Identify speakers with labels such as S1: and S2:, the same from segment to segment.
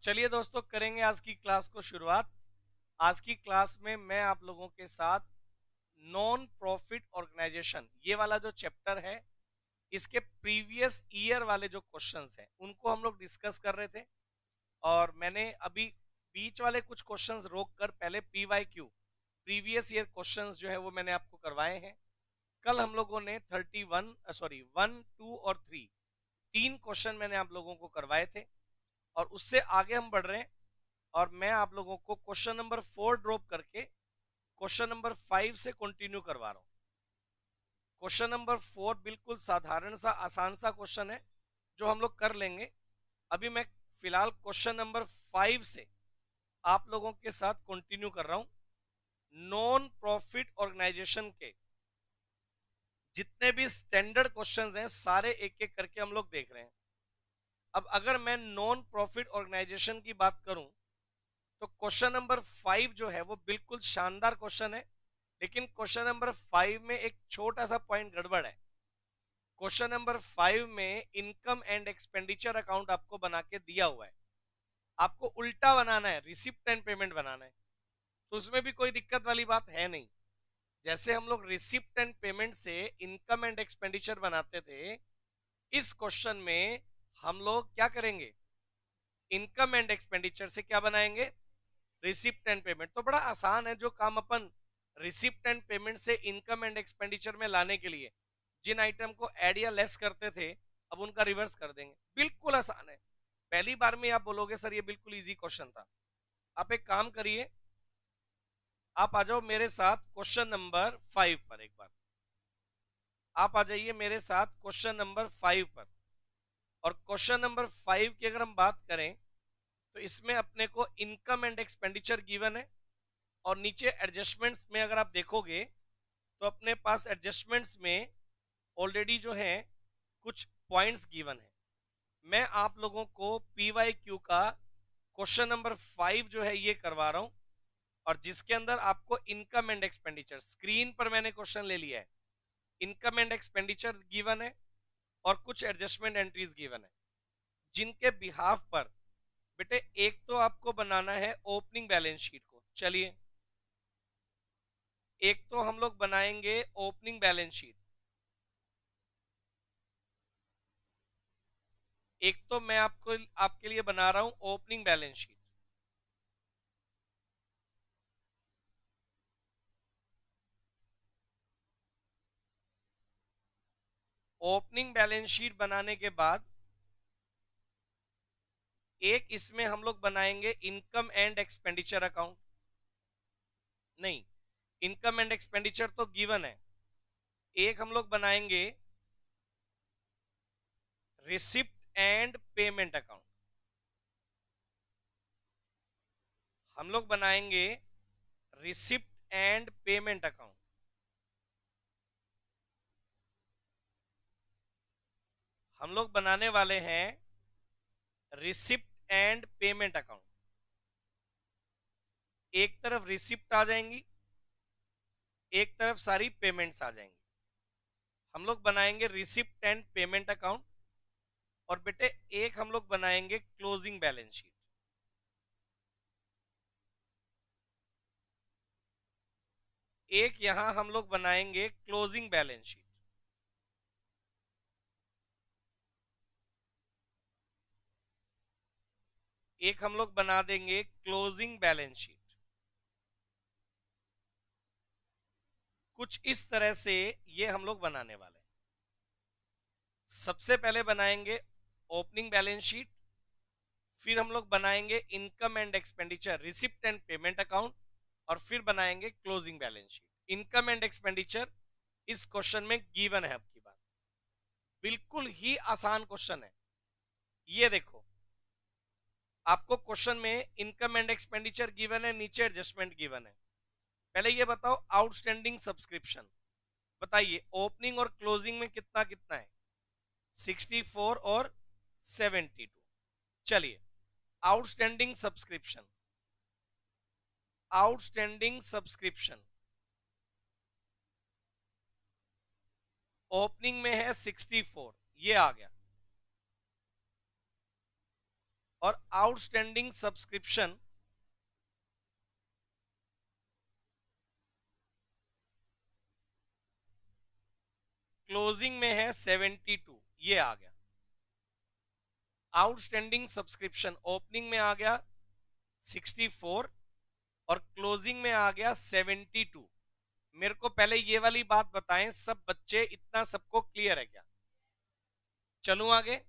S1: चलिए दोस्तों, करेंगे आज की क्लास को शुरुआत। आज की क्लास में मैं आप लोगों के साथ नॉन प्रॉफिट ऑर्गेनाइजेशन ये वाला जो चैप्टर है, इसके प्रीवियस ईयर वाले जो क्वेश्चंस हैं उनको हम लोग डिस्कस कर रहे थे। और मैंने अभी बीच वाले कुछ क्वेश्चंस रोक कर पहले पीवाईक्यू प्रीवियस ईयर क्वेश्चंस जो है वो मैंने आपको करवाए हैं। कल हम लोगों ने 1, 2 और 3 तीन क्वेश्चन मैंने आप लोगों को करवाए थे और उससे आगे हम बढ़ रहे हैं। और मैं आप लोगों को क्वेश्चन नंबर 4 ड्रॉप करके क्वेश्चन नंबर 5 से कंटिन्यू करवा रहा हूं। क्वेश्चन नंबर 4 बिल्कुल साधारण सा आसान सा क्वेश्चन है जो हम लोग कर लेंगे। अभी मैं फिलहाल क्वेश्चन नंबर 5 से आप लोगों के साथ कंटिन्यू कर रहा हूं। नॉन प्रॉफिट ऑर्गेनाइजेशन के जितने भी स्टैंडर्ड क्वेश्चंस हैं सारे एक एक करके हम लोग देख रहे हैं। अब अगर मैं नॉन प्रॉफिट ऑर्गेनाइजेशन की बात करूं तो क्वेश्चन नंबर 5 जो है वो बिल्कुल शानदार क्वेश्चन है। लेकिन क्वेश्चन नंबर 5 में एक छोटा सा पॉइंट गड़बड़ है। क्वेश्चन नंबर 5 में इनकम एंड एक्सपेंडिचर अकाउंट आपको बना के दिया हुआ है। आपको उल्टा बनाना है, रिसिप्ट एंड पेमेंट बनाना है। तो उसमें भी कोई दिक्कत वाली बात है नहीं। जैसे हम लोग रिसिप्ट एंड पेमेंट से इनकम एंड एक्सपेंडिचर बनाते थे, इस क्वेश्चन में हम लोग क्या करेंगे, इनकम एंड एक्सपेंडिचर से क्या बनाएंगे, रिसिप्ट एंड पेमेंट। तो बड़ा आसान है। जो काम अपन रिसिप्ट एंड पेमेंट से इनकम एंड एक्सपेंडिचर में लाने के लिए जिन आइटम को ऐड या लेस करते थे, अब उनका रिवर्स कर देंगे। बिल्कुल आसान है। पहली बार में आप बोलोगे सर ये बिल्कुल इजी क्वेश्चन था। आप एक काम करिए, आप आ जाओ मेरे साथ क्वेश्चन नंबर 5 पर। एक बार आप आ जाइए मेरे साथ क्वेश्चन नंबर 5 पर। और क्वेश्चन नंबर 5 की अगर हम बात करें तो इसमें अपने को इनकम एंड एक्सपेंडिचर गिवन है। और नीचे एडजस्टमेंट्स में अगर आप देखोगे तो अपने पास एडजस्टमेंट्स में ऑलरेडी जो है कुछ पॉइंट्स गिवन है। मैं आप लोगों को पीवाईक्यू का क्वेश्चन नंबर 5 जो है ये करवा रहा हूं। और जिसके अंदर आपको इनकम एंड एक्सपेंडिचर, स्क्रीन पर मैंने क्वेश्चन ले लिया है, इनकम एंड एक्सपेंडिचर गिवन है और कुछ एडजस्टमेंट एंट्रीज गिवन है, जिनके बिहाफ पर बेटे एक तो आपको बनाना है ओपनिंग बैलेंस शीट को। चलिए, एक तो हम लोग बनाएंगे ओपनिंग बैलेंस शीट। एक तो मैं आपको आपके लिए बना रहा हूं opening balance sheet. Opening balance sheet बनाने के बाद एक इसमें हम लोग बनाएंगे इनकम एंड एक्सपेंडिचर अकाउंट। नहीं, इनकम एंड एक्सपेंडिचर तो गिवन है। एक हम लोग बनाएंगे रिसिप्ट एंड पेमेंट अकाउंट। हम लोग बनाएंगे रिसिप्ट एंड पेमेंट अकाउंट। हम लोग बनाने वाले हैं रिसिप्ट एंड पेमेंट अकाउंट। एक तरफ रिसिप्ट आ जाएंगी, एक तरफ सारी पेमेंट्स आ जाएंगी। हम लोग बनाएंगे रिसिप्ट एंड पेमेंट अकाउंट। और बेटे एक हम लोग बनाएंगे क्लोजिंग बैलेंस शीट। एक यहां हम लोग बनाएंगे क्लोजिंग बैलेंस शीट। एक हम लोग बना देंगे क्लोजिंग बैलेंस शीट। कुछ इस तरह से ये हम लोग बनाने वाले हैं। सबसे पहले बनाएंगे ओपनिंग बैलेंस शीट, फिर हम लोग बनाएंगे income and expenditure receipt and payment account, और फिर बनाएंगे closing balance sheet. Income and expenditure इस क्वेश्चन में गिवन है। आपकी बात बिल्कुल ही आसान क्वेश्चन है। ये देखो, आपको क्वेश्चन में इनकम एंड एक्सपेंडिचर गिवन है, नीचे एडजस्टमेंट गिवन है। पहले ये बताओ आउटस्टैंडिंग सब्सक्रिप्शन बताइए, ओपनिंग और क्लोजिंग में कितना कितना है, 64 और 72। चलिए, outstanding subscription, outstanding subscription opening में है 64, ये आ गया। और आउटस्टैंडिंग सब्सक्रिप्शन क्लोजिंग में है 72, ये आ गया। आउटस्टैंडिंग सब्सक्रिप्शन ओपनिंग में आ गया 64 और क्लोजिंग में आ गया 72। मेरे को पहले ये वाली बात बताएं सब बच्चे, इतना सबको क्लियर है क्या? चलूं आगे?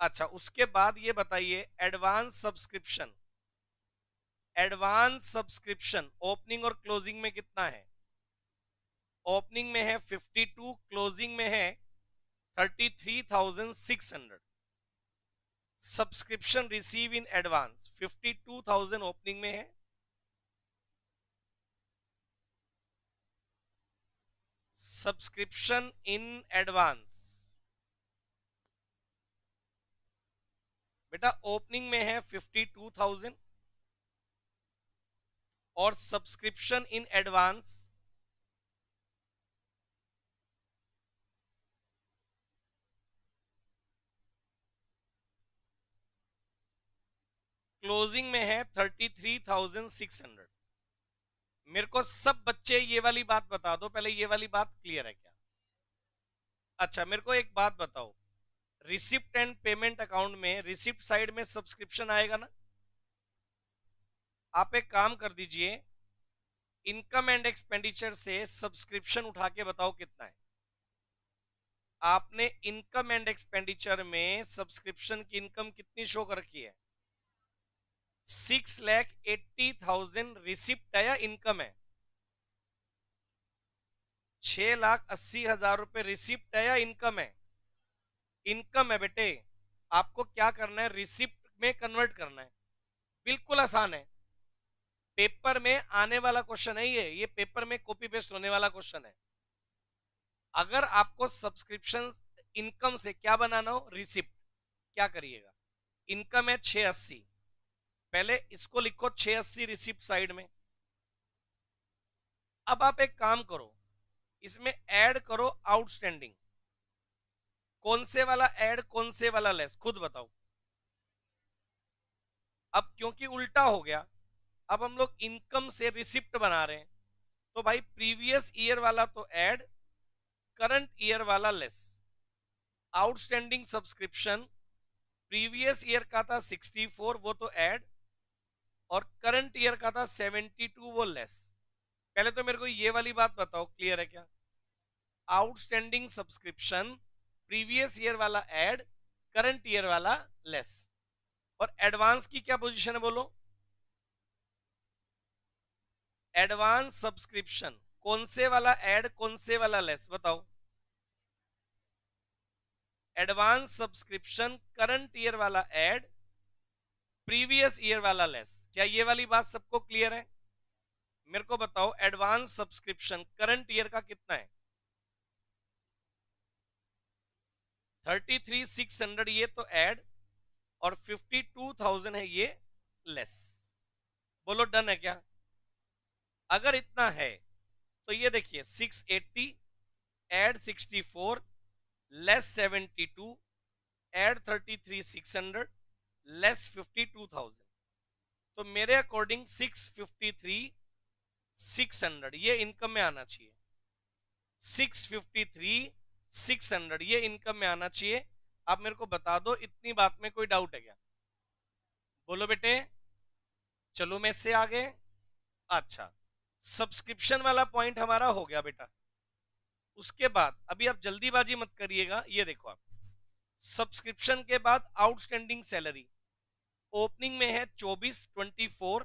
S1: अच्छा, उसके बाद ये बताइए advance subscription. Advance subscription opening और क्लोजिंग में कितना है? ओपनिंग में है 52, क्लोजिंग में है 33,600। Subscription receive in advance 52,000 opening में है, सब्सक्रिप्शन इन एडवांस बेटा ओपनिंग में है 52,000 और सब्सक्रिप्शन इन एडवांस क्लोजिंग में है 33,600। मेरे को सब बच्चे ये वाली बात बता दो पहले, ये वाली बात क्लियर है क्या? अच्छा, मेरे को एक बात बताओ, रिसिप्ट एंड पेमेंट अकाउंट में रिसिप्ट साइड में सब्सक्रिप्शन आएगा ना? आप एक काम कर दीजिए, इनकम एंड एक्सपेंडिचर से सब्सक्रिप्शन उठा के बताओ कितना है। आपने इनकम एंड एक्सपेंडिचर में सब्सक्रिप्शन की इनकम कितनी शो कर रखी है? 6,80,000 रिसिप्ट है या इनकम है? 6,80,000 रुपए रिसिप्ट है या इनकम है? इनकम है बेटे। आपको क्या करना है, रिसिप्ट में कन्वर्ट करना है। बिल्कुल आसान है, पेपर में आने वाला क्वेश्चन है ये पेपर में कॉपी पेस्ट होने वाला क्वेश्चन है। अगर आपको सब्सक्रिप्शन इनकम से क्या बनाना हो, रिसिप्ट, क्या करिएगा? इनकम है 680, पहले इसको लिखो 680 रिसिप्ट साइड में। अब आप एक काम करो, इसमें ऐड करो आउटस्टैंडिंग। कौन से वाला ऐड, कौन से वाला लेस, खुद बताओ। अब क्योंकि उल्टा हो गया, अब हम लोग इनकम से रिसिप्ट बना रहे हैं, तो भाई प्रीवियस ईयर वाला तो ऐड, करंट ईयर वाला less. Outstanding subscription previous year का था 64, वो तो ऐड, और करंट ईयर का था 72, वो लेस। पहले तो मेरे को ये वाली बात बताओ, क्लियर है क्या? आउटस्टैंडिंग सब्सक्रिप्शन प्रीवियस ईयर वाला ऐड, करंट ईयर वाला लेस। और एडवांस की क्या पोजीशन है बोलो? एडवांस सब्सक्रिप्शन कौन से वाला ऐड, कौन से वाला लेस, बताओ। एडवांस सब्सक्रिप्शन करंट ईयर वाला ऐड, प्रीवियस ईयर वाला लेस। क्या ये वाली बात सबको क्लियर है? मेरे को बताओ एडवांस सब्सक्रिप्शन करंट ईयर का कितना है? 33,600 ये तो ऐड, और 52,000 है ये लेस। बोलो डन है क्या? अगर इतना है तो ये देखिए 680 ऐड 64 लेस 72 ऐड 33,600 लेस 52,000, तो मेरे अकॉर्डिंग 653,600 ये इनकम में आना चाहिए। 653,600 ये इनकम में आना चाहिए। आप मेरे को बता दो इतनी बात में कोई डाउट है क्या? बोलो बेटे। चलो मैं इससे आगे। अच्छा, सब्सक्रिप्शन वाला पॉइंट हमारा हो गया बेटा। उसके बाद अभी आप जल्दीबाजी मत करिएगा, ये देखो आप, सब्सक्रिप्शन के बाद आउटस्टैंडिंग सैलरी ओपनिंग में है 24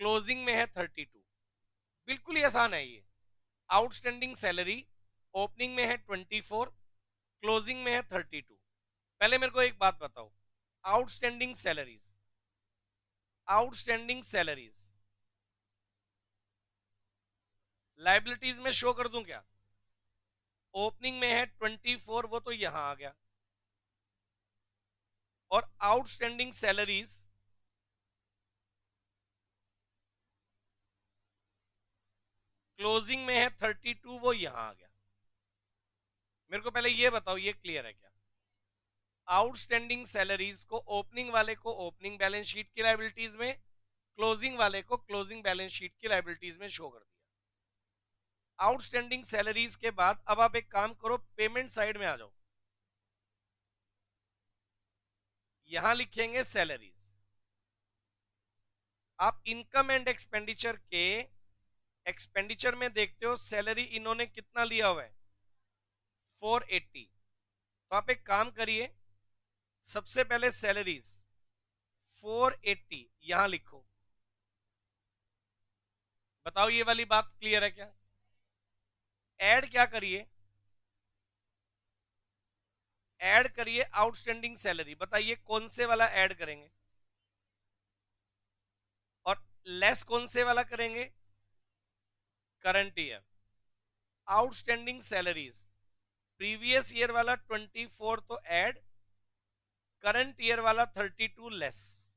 S1: क्लोजिंग में है 32। बिल्कुल ही आसान है ये। आउटस्टैंडिंग सैलरी ओपनिंग में है 24, क्लोजिंग में है 32। पहले मेरे को एक बात बताओ, outstanding salaries, outstanding salaries liabilities में शो कर दूं क्या? ओपनिंग में है 24, वो तो यहां आ गया, और आउटस्टैंडिंग सैलरीज क्लोजिंग में है 32, वो यहां आ गया। मेरे को पहले ये बताओ ये क्लियर है क्या? आउटस्टैंडिंग सैलरीज को ओपनिंग वाले को ओपनिंग बैलेंस शीट की लाइबिलिटीज में, क्लोजिंग वाले को क्लोजिंग बैलेंस शीट की लाइबिलिटीज में शो कर दिया। आउटस्टैंडिंग सैलरीज के बाद अब आप एक काम करो, पेमेंट साइड में आ जाओ, यहां लिखेंगे सैलरीज। आप इनकम एंड एक्सपेंडिचर के एक्सपेंडिचर में देखते हो सैलरी इन्होंने कितना लिया हुआ है, 480। तो आप एक काम करिए, सबसे पहले सैलरीज 480 यहां लिखो। बताओ ये वाली बात क्लियर है क्या? ऐड क्या करिए, ऐड करिए आउटस्टैंडिंग सैलरी। बताइए कौन से वाला ऐड करेंगे और लेस कौन से वाला करेंगे? Current year. Outstanding salaries previous year वाला 24 तो ऐड, करंट ईयर वाला 32 लेस।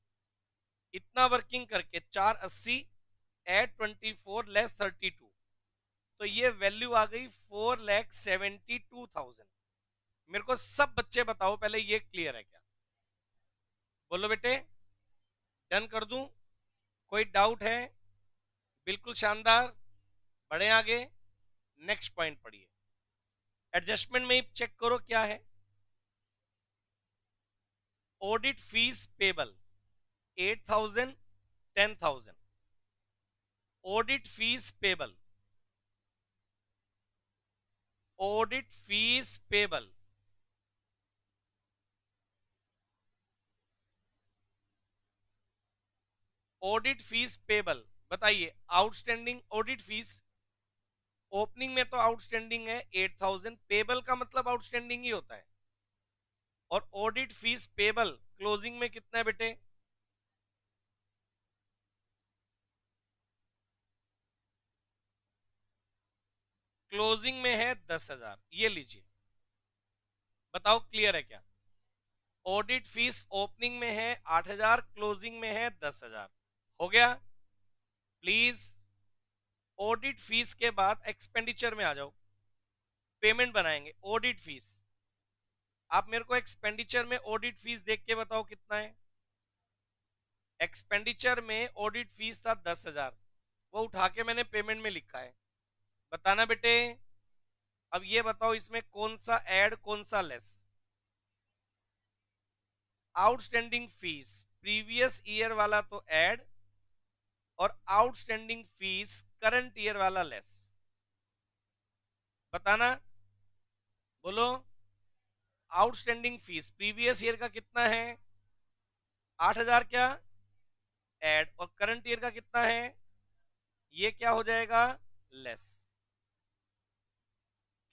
S1: इतना वर्किंग करके 480 ऐड 24 लेस 32, तो ये वैल्यू आ गई 4,72,000। मेरे को सब बच्चे बताओ पहले ये क्लियर है क्या? बोलो बेटे, डन कर दूं? कोई डाउट है? बिल्कुल शानदार, बढ़े आगे। नेक्स्ट पॉइंट पढ़िए, एडजस्टमेंट में चेक करो क्या है। Audit fees payable 8,000 10,000। Audit fees payable, audit fees payable audit fees payable. बताइए आउटस्टैंडिंग ऑडिट फीस ओपनिंग में तो आउटस्टैंडिंग है 8,000, पेबल का मतलब आउटस्टैंडिंग ही होता है। और ऑडिट फीस पेबल क्लोजिंग में कितना है बेटे? क्लोजिंग में है 10,000। ये लीजिए, बताओ क्लियर है क्या? ऑडिट फीस ओपनिंग में है 8,000, क्लोजिंग में है 10,000। हो गया? प्लीज ऑडिट फीस के बाद एक्सपेंडिचर में आ जाओ, पेमेंट बनाएंगे। ऑडिट फीस, आप मेरे को एक्सपेंडिचर में ऑडिट फीस देख के बताओ कितना है। एक्सपेंडिचर में ऑडिट फीस था 10,000, वो उठा के मैंने पेमेंट में लिखा है। बताना बेटे। अब ये बताओ इसमें कौन सा ऐड कौन सा less? Outstanding fees previous year वाला तो ऐड, और आउटस्टैंडिंग फीस करंट ईयर वाला लेस। बताना, बोलो। आउटस्टैंडिंग फीस प्रीवियस ईयर का कितना है? 8,000 क्या ऐड, और करंट ईयर का कितना है? ये क्या हो जाएगा? लेस।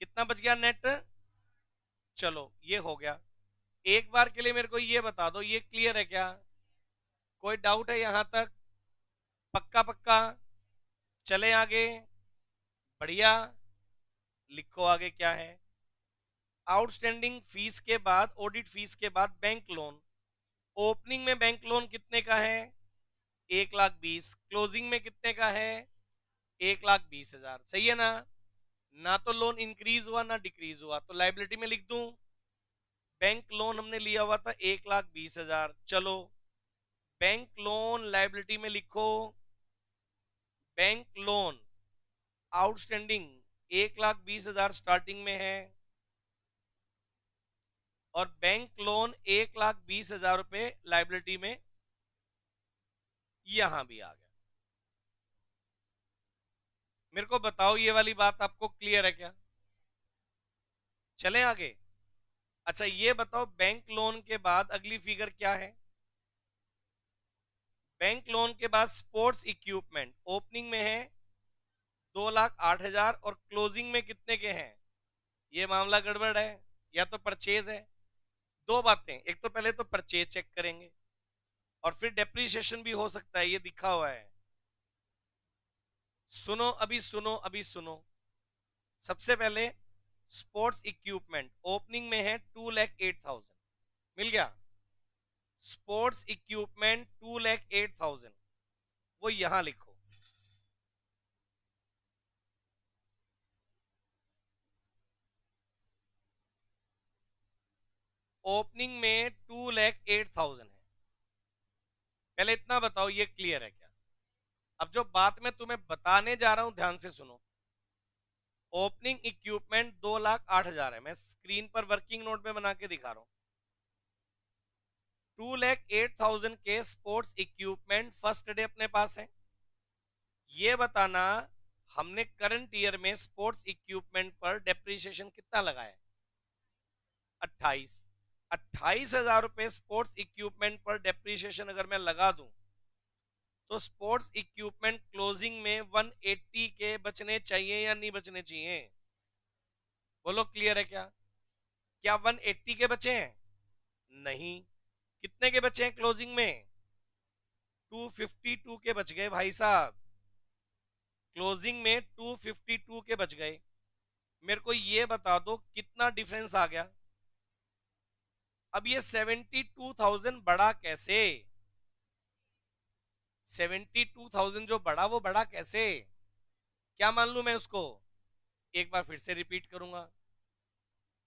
S1: कितना बच गया नेट? चलो ये हो गया। एक बार के लिए मेरे को ये बता दो, ये क्लियर है क्या? कोई डाउट है यहां तक? पक्का पक्का? चले आगे, बढ़िया। लिखो आगे क्या है। आउटस्टैंडिंग फीस के बाद, ऑडिट फीस के बाद बैंक लोन। ओपनिंग में बैंक लोन कितने का है? 1,20,000। क्लोजिंग में कितने का है? 1,20,000। सही है ना? ना तो लोन इंक्रीज हुआ ना डिक्रीज हुआ, तो लाइबिलिटी में लिख दूं बैंक लोन हमने लिया हुआ था 1,20,000। चलो बैंक लोन लाइबिलिटी में लिखो, बैंक लोन आउटस्टैंडिंग 1,20,000 स्टार्टिंग में है, और बैंक लोन 1,20,000 रुपए लाइबिलिटी में यहां भी आ गया। मेरे को बताओ ये वाली बात आपको क्लियर है क्या? चलें आगे। अच्छा ये बताओ बैंक लोन के बाद अगली फिगर क्या है? बैंक लोन के बाद स्पोर्ट्स इक्विपमेंट ओपनिंग में है 2,08,000, और क्लोजिंग में कितने के हैं? ये मामला गड़बड़ है, या तो परचेज है। दो बातें, एक तो पहले तो परचेज चेक करेंगे, और फिर डेप्रीशिएशन भी हो सकता है, ये दिखा हुआ है। सुनो अभी, सुनो अभी, सुनो। सबसे पहले स्पोर्ट्स इक्विपमेंट ओपनिंग में है 2,08,000, मिल गया। स्पोर्ट्स इक्विपमेंट 2,08,000, वो यहां लिखो। ओपनिंग में 2,08,000 है। पहले इतना बताओ ये क्लियर है क्या? अब जो बात मैं तुम्हें बताने जा रहा हूं ध्यान से सुनो। ओपनिंग इक्विपमेंट 2,08,000 है। मैं स्क्रीन पर वर्किंग नोट में बना के दिखा रहा हूं। 2,08,000 के स्पोर्ट्स इक्विपमेंट फर्स्ट डे अपने पास है। ये बताना हमने करंट ईयर में स्पोर्ट्स इक्विपमेंट पर डेप्रिसिएशन कितना लगाया है? 28,000 रुपए स्पोर्ट्स इक्विपमेंट पर डेप्रिसिएशन अगर मैं लगा दूं तो स्पोर्ट्स इक्विपमेंट क्लोजिंग में 180 के बचने चाहिए या नहीं बचने चाहिए? बोलो क्लियर है क्या? क्या 180 के बचे हैं? नहीं। कितने के बचे हैं क्लोजिंग में? 252 के बच गए भाई साहब। क्लोजिंग में 252 के बच गए। मेरे को ये बता दो कितना डिफरेंस आ गया। अब ये 72,000 बढ़ा कैसे? 72,000 जो बढ़ा वो बढ़ा कैसे? क्या मान लू मैं उसको? एक बार फिर से रिपीट करूंगा।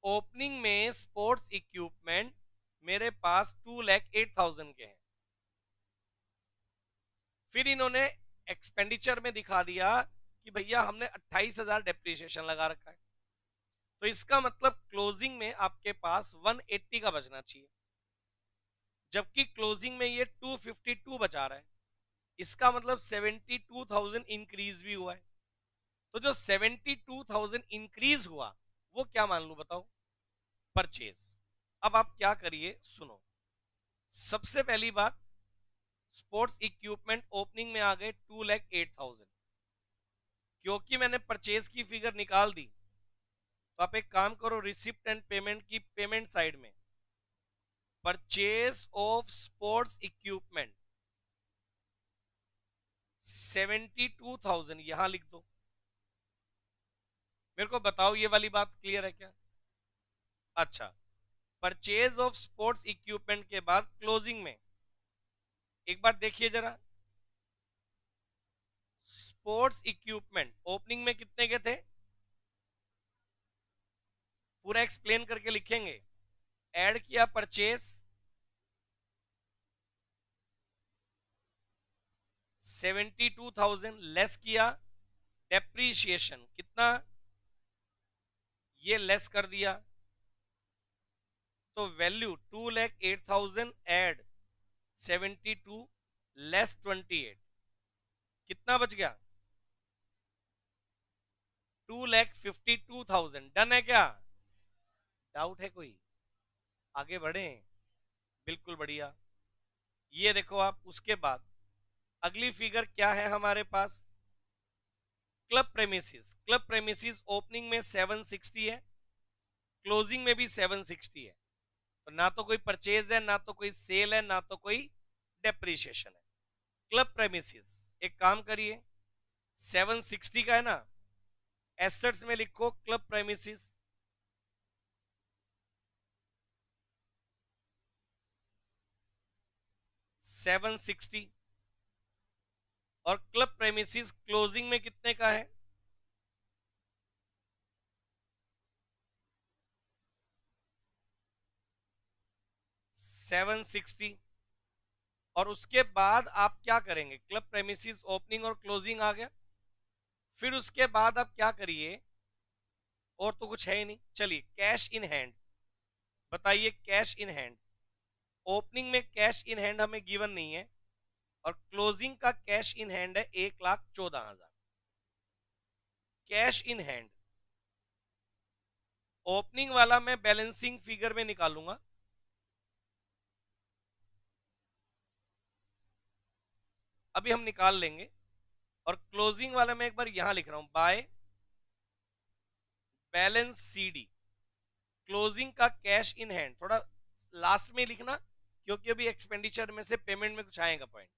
S1: ओपनिंग में स्पोर्ट्स इक्विपमेंट मेरे पास 2,08,000 के हैं। फिर इन्होंने एक्सपेंडिचर में दिखा दिया कि भैया हमने 28,000 डेप्रिसिएशन लगा रखा है, तो इसका मतलब क्लोजिंग में आपके पास 180 का बचना चाहिए, जबकि क्लोजिंग में ये 252 बचा रहा है। इसका मतलब 72,000 इंक्रीज भी हुआ है। तो जो 72,000 इंक्रीज हुआ वो क्या मान लू बताओ? परचेज। अब आप क्या करिए सुनो। सबसे पहली बात, स्पोर्ट्स इक्विपमेंट ओपनिंग में आ गए 2,08,000। क्योंकि मैंने परचेज की फिगर निकाल दी तो आप एक काम करो, रिसिप्ट एंड पेमेंट की पेमेंट साइड में परचेज ऑफ स्पोर्ट्स इक्विपमेंट 72,000 यहां लिख दो। मेरे को बताओ ये वाली बात क्लियर है क्या? अच्छा, परचेज ऑफ स्पोर्ट्स इक्विपमेंट के बाद क्लोजिंग में एक बार देखिए जरा, स्पोर्ट्स इक्विपमेंट ओपनिंग में कितने के थे? पूरा एक्सप्लेन करके लिखेंगे। ऐड किया परचेज 72,000, लेस किया डेप्रीशिएशन कितना, ये लेस कर दिया, तो वैल्यू 2,08,000 एड 72 लेस 28 कितना बच गया? 2,52,000। डन है क्या? डाउट है कोई? आगे बढ़े? बिल्कुल बढ़िया। ये देखो आप, उसके बाद अगली फिगर क्या है हमारे पास? Club premises. Club premises opening में 760 है, क्लोजिंग में भी 760 है। तो ना तो कोई परचेज है, ना तो कोई सेल है, ना तो कोई डेप्रिसिएशन है। क्लब प्रेमिसिस, एक काम करिए 760 का है ना, एसेट्स में लिखो क्लब प्रेमिसिस 760, और क्लब प्रेमिसिस क्लोजिंग में कितने का है? 760। और उसके बाद आप क्या करेंगे? क्लब प्रेमिसिस ओपनिंग और क्लोजिंग आ गया। फिर उसके बाद आप क्या करिए, और तो कुछ है ही नहीं। चलिए कैश इन हैंड बताइए। कैश इन हैंड ओपनिंग में कैश इन हैंड हमें गिवन नहीं है, और क्लोजिंग का कैश इन हैंड है 1,14,000। कैश इन हैंड ओपनिंग वाला मैं बैलेंसिंग फिगर में निकालूंगा, अभी हम निकाल लेंगे। और क्लोजिंग वाला मैं एक बार यहां लिख रहा हूं, बाय बैलेंस सीडी क्लोजिंग का कैश इन हैंड थोड़ा लास्ट में लिखना, क्योंकि अभी एक्सपेंडिचर में से पेमेंट में कुछ आएगा पॉइंट।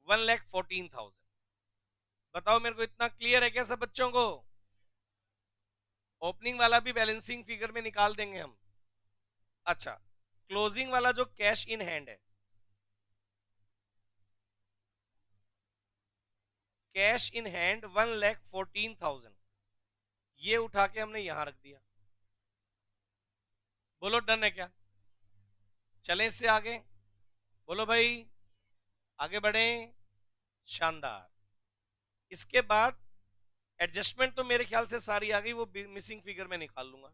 S1: 1,14,000। बताओ मेरे को इतना क्लियर है क्या सब बच्चों को? ओपनिंग वाला भी बैलेंसिंग फिगर में निकाल देंगे हम। अच्छा, क्लोजिंग वाला जो कैश इन हैंड है, कैश इन हैंड 1,14,000, ये उठा के हमने यहां रख दिया। बोलो डन है क्या? चलें इससे आगे, बोलो भाई, आगे बढ़े। शानदार। इसके बाद एडजस्टमेंट तो मेरे ख्याल से सारी आ गई, वो मिसिंग फिगर में निकाल लूंगा।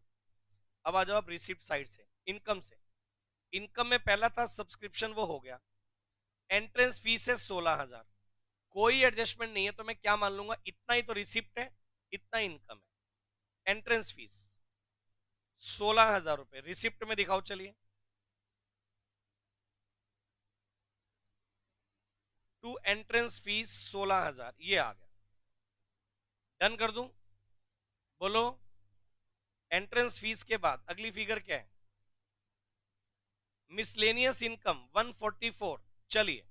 S1: अब आ जाओ आप रिसिप्ट साइड से, इनकम से। इनकम में पहला था सब्सक्रिप्शन, वो हो गया। एंट्रेंस फीस है 16,000, कोई एडजस्टमेंट नहीं है, तो मैं क्या मान लूंगा, इतना ही तो रिसिप्ट है, इतना इनकम है। एंट्रेंस फीस 16,000 रुपए रिसिप्ट में दिखाओ, चलिए। टू एंट्रेंस फीस 16,000, ये आ गया। डन कर दूं, बोलो। एंट्रेंस फीस के बाद अगली फिगर क्या है, मिसलेनियस इनकम 144। चलिए,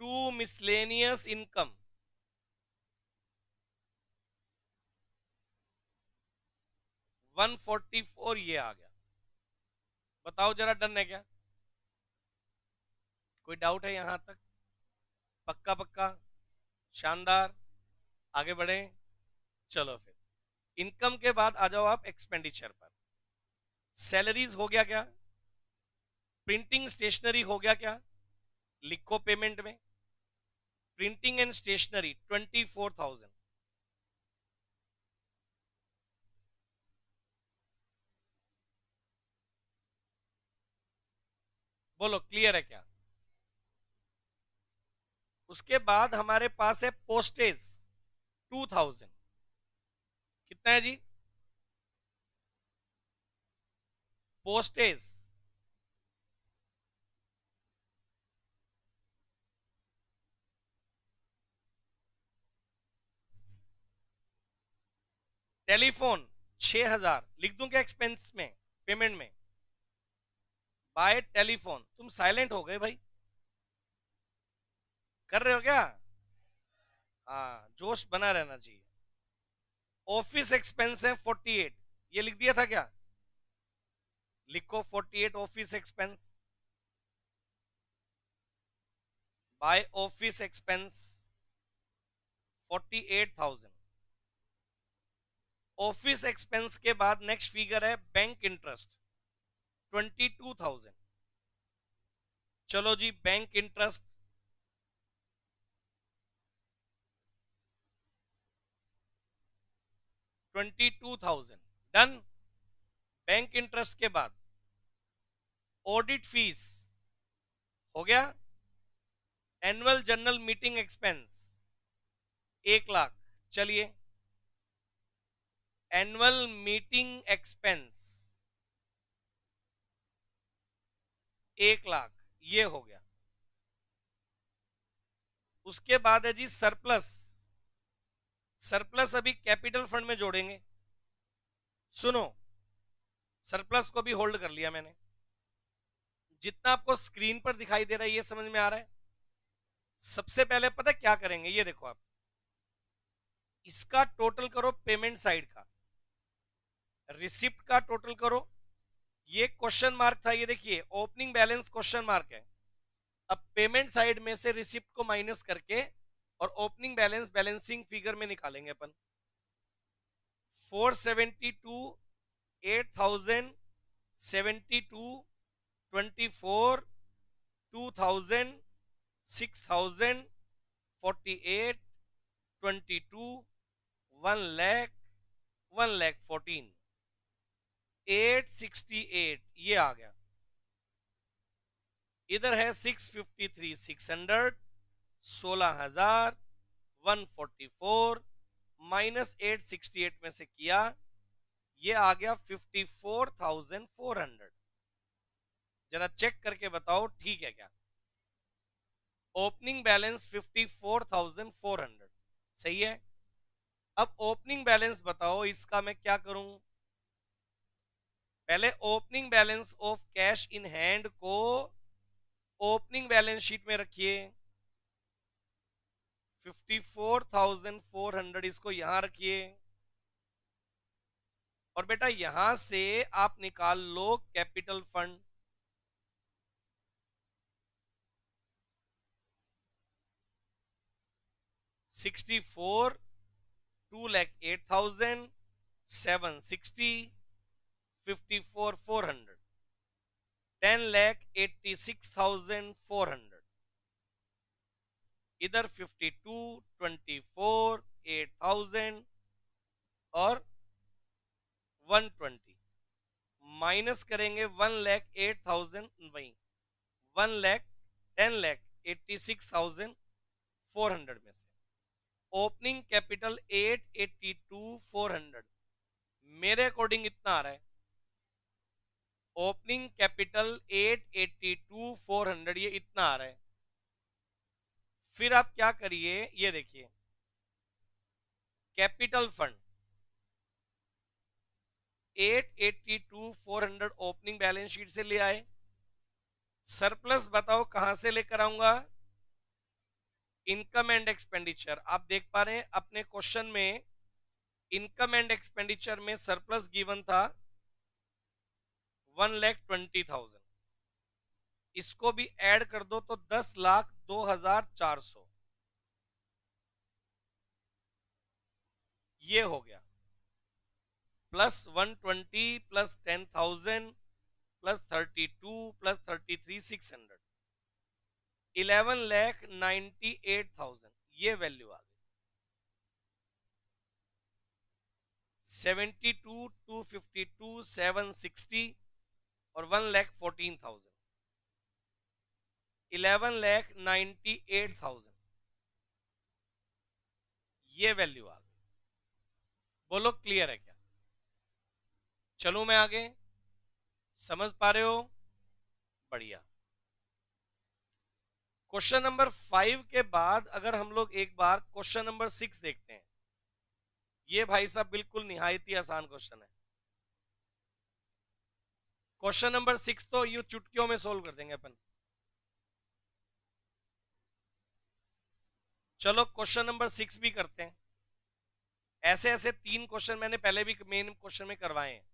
S1: टू मिसलेनियस इनकम 144, ये आ गया। बताओ जरा, डन है क्या? कोई डाउट है यहां तक? पक्का पक्का, शानदार। आगे बढ़े, चलो फिर। इनकम के बाद आ जाओ आप एक्सपेंडिचर पर। सैलरीज हो गया क्या? प्रिंटिंग स्टेशनरी हो गया क्या? लिखो पेमेंट में, प्रिंटिंग एंड स्टेशनरी 24,000। बोलो क्लियर है क्या? उसके बाद हमारे पास है पोस्टेज 2,000। कितना है जी? Postage telephone 6,000। लिख दूं क्या एक्सपेंस में, पेमेंट में? Bye telephone. तुम साइलेंट हो गए भाई, कर रहे हो क्या? हाँ, जोश बना रहना चाहिए। ऑफिस एक्सपेंस है 48, ये लिख दिया था क्या? लिखो 48 office expense. By office expense 48,000। Office expense के बाद नेक्स्ट फिगर है बैंक इंटरेस्ट 22,000। चलो जी, bank interest 22,000 done. Bank interest के बाद ऑडिट फीस हो गया। Annual general meeting expense 1,00,000। चलिए, एनुअल मीटिंग एक्सपेंस 1,00,000, ये हो गया। उसके बाद है जी सरप्लस। सरप्लस अभी कैपिटल फंड में जोड़ेंगे। सुनो, सरप्लस को भी होल्ड कर लिया मैंने। जितना आपको स्क्रीन पर दिखाई दे रहा है, ये समझ में आ रहा है? सबसे पहले पता है क्या करेंगे, ये देखो आप, इसका टोटल करो पेमेंट साइड का, रिसिप्ट का टोटल करो। ये क्वेश्चन मार्क था, ये देखिए ओपनिंग बैलेंस क्वेश्चन मार्क है। अब पेमेंट साइड में से रिसिप्ट को माइनस करके और ओपनिंग बैलेंस बैलेंसिंग फिगर में निकालेंगे अपन। 472, 8,072, 24, 2,000, 6,000, 48, 22, 1,00,000, 1,14, 868, ये आ गया। इधर है 653, 600, 16,000, 144 माइनस 868 में से किया, ये आ गया 54,400। जरा चेक करके बताओ ठीक है क्या? ओपनिंग बैलेंस 54,400 सही है। अब ओपनिंग बैलेंस बताओ, इसका मैं क्या करूं? पहले opening balance of cash in hand को ओपनिंग बैलेंस शीट में रखिए। 54,400 इसको यहां रखिए, और बेटा यहां से आप निकाल लो कैपिटल फंड। Sixty four, 2,08,760, 54,400। 10,86,400, इधर 52, 24, 8,000 और 120, माइनस करेंगे 1,08,000, वही 10,86,400 में से ओपनिंग कैपिटल 882,400 मेरे अकॉर्डिंग इतना आ रहा है। ओपनिंग कैपिटल 882,400 ये इतना आ रहा है। फिर आप क्या करिए, ये देखिए capital fund 882,400 opening balance sheet से ले आए। सरप्लस बताओ कहां से लेकर आऊंगा? Income and expenditure. आप देख पा रहे हैं अपने क्वेश्चन में इनकम एंड एक्सपेंडिचर में सरप्लस गिवन था 1,20,000, इसको भी ऐड कर दो तो 10,02,400 ये हो गया, प्लस 120 प्लस 10,000 प्लस 32 प्लस 33,600 11,98,000 ये वैल्यू आ गई। 72, 252, 760 और 1,14,000 11,98,000 ये वैल्यू आ गई। बोलो क्लियर है क्या? चलो मैं आगे, समझ पा रहे हो? बढ़िया। क्वेश्चन नंबर 5 के बाद अगर हम लोग एक बार क्वेश्चन नंबर 6 देखते हैं, ये भाई साहब बिल्कुल निहायत ही आसान क्वेश्चन है। क्वेश्चन नंबर 6 तो यूं चुटकियों में सोल्व कर देंगे अपन। चलो क्वेश्चन नंबर 6 भी करते हैं। ऐसे ऐसे 3 क्वेश्चन मैंने पहले भी मेन क्वेश्चन में करवाए हैं।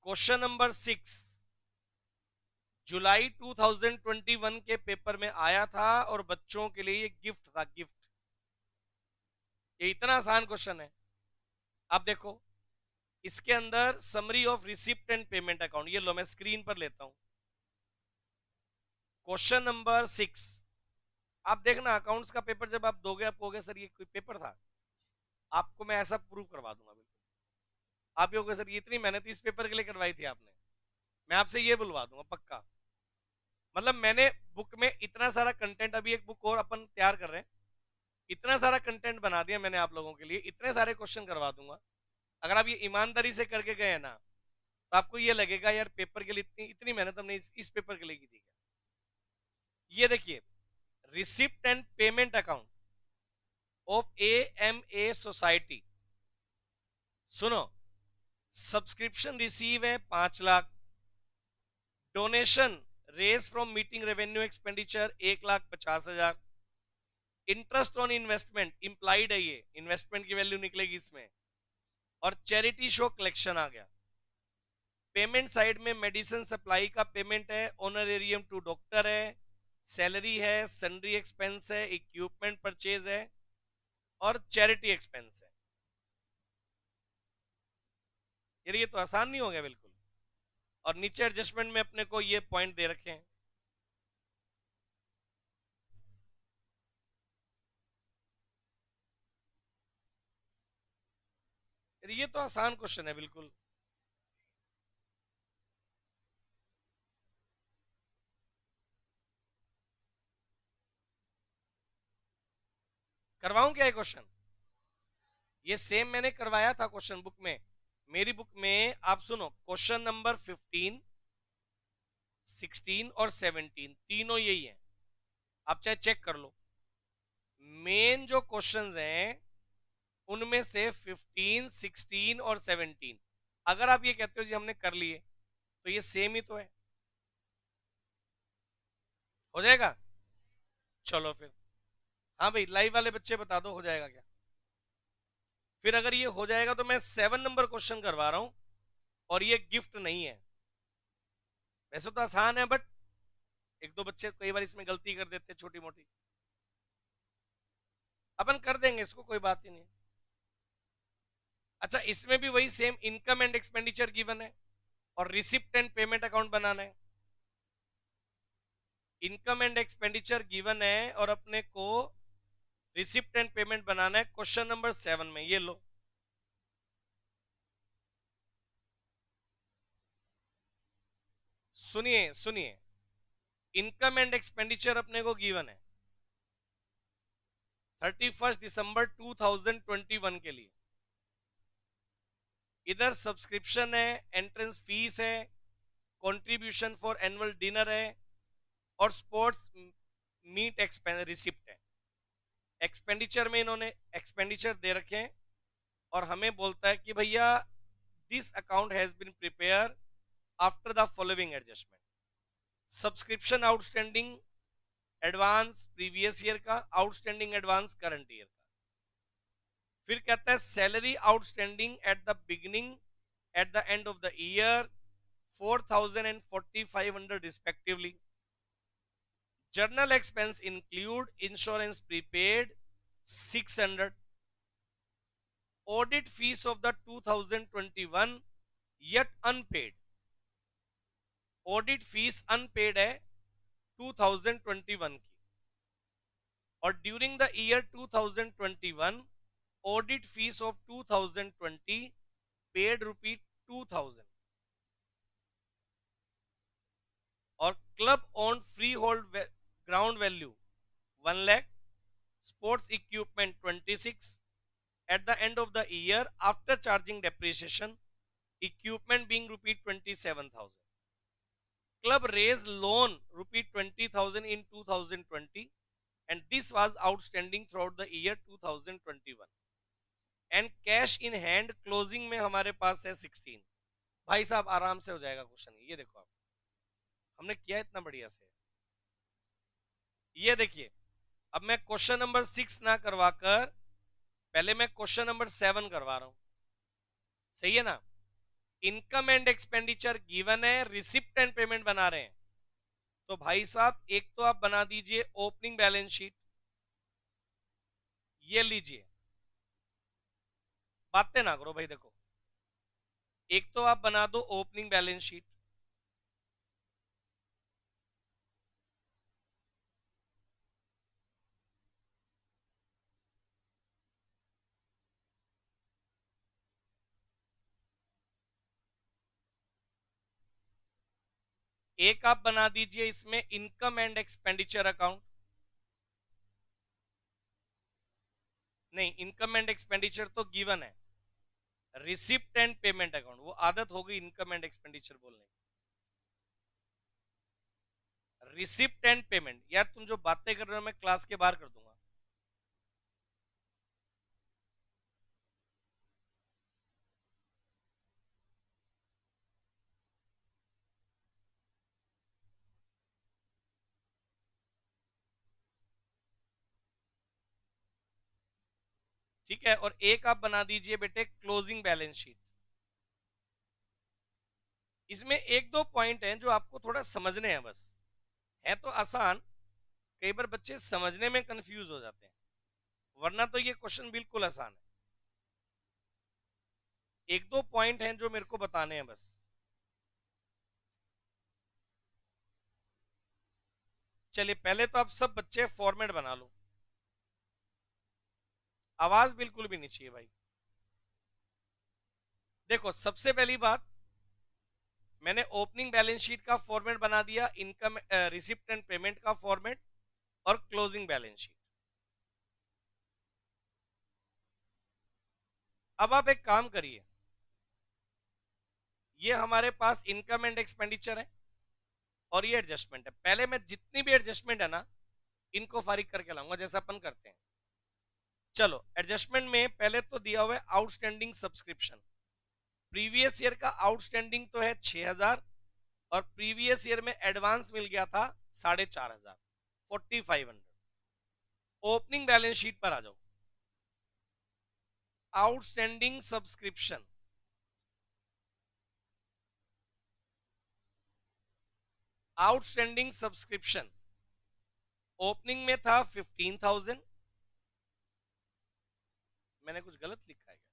S1: क्वेश्चन नंबर 6 जुलाई 2021 के पेपर में आया था और बच्चों के लिए ये गिफ्ट था, गिफ्ट। ये इतना आसान क्वेश्चन है। आप देखो इसके अंदर summary of receipt and payment account, ये लो मैं स्क्रीन पर लेता हूं। क्वेश्चन नंबर 6 आप देखना, अकाउंट्स का पेपर जब आप दोगे आप कहोगे सर ये कोई पेपर था। आपको मैं ऐसा प्रूव करवा दूंगा बिल्कुल। आप ये कहोगे सर ये इतनी मेहनत इस पेपर के लिए करवाई थी आपने, मैं आपसे ये बुलवा दूंगा पक्का। मतलब मैंने बुक में इतना सारा कंटेंट, अभी एक बुक और अपन तैयार कर रहे हैं, इतना सारा कंटेंट बना दिया मैंने आप लोगों के लिए, इतने सारे क्वेश्चन करवा दूंगा। अगर आप ये ईमानदारी से करके गए ना तो आपको ये लगेगा यार पेपर के लिए इतनी इतनी मेहनत हमने इस पेपर के लिए की थी। ये देखिए receipt and payment account of AMA society. सुनो, सब्सक्रिप्शन रिसीव है 5 lakh, donation raise from meeting revenue expenditure 1,50,000, interest on investment implied है, ये इन्वेस्टमेंट की वैल्यू निकलेगी इसमें, और चैरिटी शो कलेक्शन आ गया। पेमेंट साइड में मेडिसिन सप्लाई का पेमेंट है, ऑनरेरियम टू डॉक्टर है, सैलरी है, सन्ड्री एक्सपेंस है, इक्विपमेंट परचेज है और चैरिटी एक्सपेंस है। ये तो आसान नहीं हो गया बिल्कुल। और नीचे एडजस्टमेंट में अपने को ये पॉइंट दे रखे हैं। ये तो आसान क्वेश्चन है बिल्कुल। करवाऊं क्या ये क्वेश्चन? ये सेम मैंने करवाया था क्वेश्चन बुक में, मेरी बुक में। आप सुनो, क्वेश्चन नंबर 15, 16 और 17 तीनों यही है, आप चाहे चेक कर लो। मेन जो क्वेश्चंस हैं उनमें से 15, 16 और 17 अगर आप ये कहते हो जी हमने कर लिए तो ये सेम ही तो है, हो जाएगा। चलो फिर, हाँ भाई लाइव वाले बच्चे बता दो हो जाएगा क्या। फिर अगर ये हो जाएगा तो मैं 7 नंबर क्वेश्चन करवा रहा हूं और ये गिफ्ट नहीं है। वैसे तो आसान है बट एक दो बच्चे कई बार इसमें गलती कर देते हैं छोटी मोटी, अपन कर देंगे इसको, कोई बात ही नहीं। अच्छा इसमें भी वही same income and expenditure given है, और रिसिप्ट एंड पेमेंट अकाउंट बनाना है। इनकम एंड एक्सपेंडिचर गिवन है और अपने को रिसिप्ट एंड पेमेंट बनाना है क्वेश्चन नंबर 7 में। ये लो, सुनिए सुनिए, इनकम एंड एक्सपेंडिचर अपने को गिवन है 31 दिसंबर 2021 के लिए। इधर सब्सक्रिप्शन है, एंट्रेंस फीस है, कंट्रीब्यूशन फॉर एनुअल डिनर है और स्पोर्ट्स मीट रिसिप्ट है। एक्सपेंडिचर में इन्होंने एक्सपेंडिचर दे रखे हैं और हमें बोलता है कि भैया this account has been prepare after the following adjustment. Subscription outstanding advance previous year का, आउटस्टैंडिंग एडवांस करंट ईयर का। फिर कहता है salary outstanding at the beginning at the end of the year 4,000 and 4,500 respectively. Journal expense include insurance prepaid 600. Audit fees of the 2021 yet unpaid. Audit fees unpaid है 2021 की और during the year 2021 audit fees of 2020 paid rupee 2,000 और club on free hold ground value 1 lakh, sports equipment 26 at the end of the year after charging depreciation, equipment being rupee 27,000. Club raised loan rupee 20,000 in 2020 and this was outstanding throughout the year 2021 and cash in hand closing में हमारे पास है 16। भाई साहब आराम से हो जाएगा question. ये देखो आप, हमने किया इतना बढ़िया से। ये देखिए, अब मैं क्वेश्चन नंबर 6 ना करवाकर पहले मैं क्वेश्चन नंबर 7 करवा रहा हूं। सही है ना? इनकम एंड एक्सपेंडिचर गिवन है, रिसिप्ट एंड पेमेंट बना रहे हैं। तो भाई साहब एक तो आप बना दीजिए ओपनिंग बैलेंस शीट, ये लीजिए। बातें ना करो भाई, देखो एक तो आप बना दो ओपनिंग बैलेंस शीट, एक आप बना दीजिए इसमें इनकम एंड एक्सपेंडिचर अकाउंट। नहीं, इनकम एंड एक्सपेंडिचर तो गिवन है, रिसिप्ट एंड पेमेंट अकाउंट, वो आदत हो गई इनकम एंड एक्सपेंडिचर बोलने की। रिसिप्ट एंड पेमेंट, यार तुम जो बातें कर रहे हो मैं क्लास के बाहर कर दूंगा। ठीक है, और एक आप बना दीजिए बेटे क्लोजिंग बैलेंस शीट। इसमें एक दो पॉइंट हैं जो आपको थोड़ा समझने हैं, बस है तो आसान, कई बार बच्चे समझने में कंफ्यूज हो जाते हैं, वरना तो ये क्वेश्चन बिल्कुल आसान है। एक दो पॉइंट हैं जो मेरे को बताने हैं बस। चलिए पहले तो आप सब बच्चे फॉर्मेट बना लो, आवाज बिल्कुल भी नहीं चाहिए भाई। देखो सबसे पहली बात, मैंने ओपनिंग बैलेंस शीट का फॉर्मेट बना दिया, इनकम रिसिप्ट एंड पेमेंट का फॉर्मेट और क्लोजिंग बैलेंस शीट। अब आप एक काम करिए, ये हमारे पास इनकम एंड एक्सपेंडिचर है और ये एडजस्टमेंट है। पहले मैं जितनी भी एडजस्टमेंट है ना इनको फारिग करके लाऊंगा जैसा अपन करते हैं। चलो एडजस्टमेंट में पहले तो दिया हुआ है आउटस्टैंडिंग सब्सक्रिप्शन। प्रीवियस ईयर का आउटस्टैंडिंग तो है 6,000 और प्रीवियस ईयर में एडवांस मिल गया था 4,500, 4,500। ओपनिंग बैलेंस शीट पर आ जाओ। Outstanding subscription, outstanding subscription opening में था 15,000। मैंने कुछ गलत लिखा है क्या?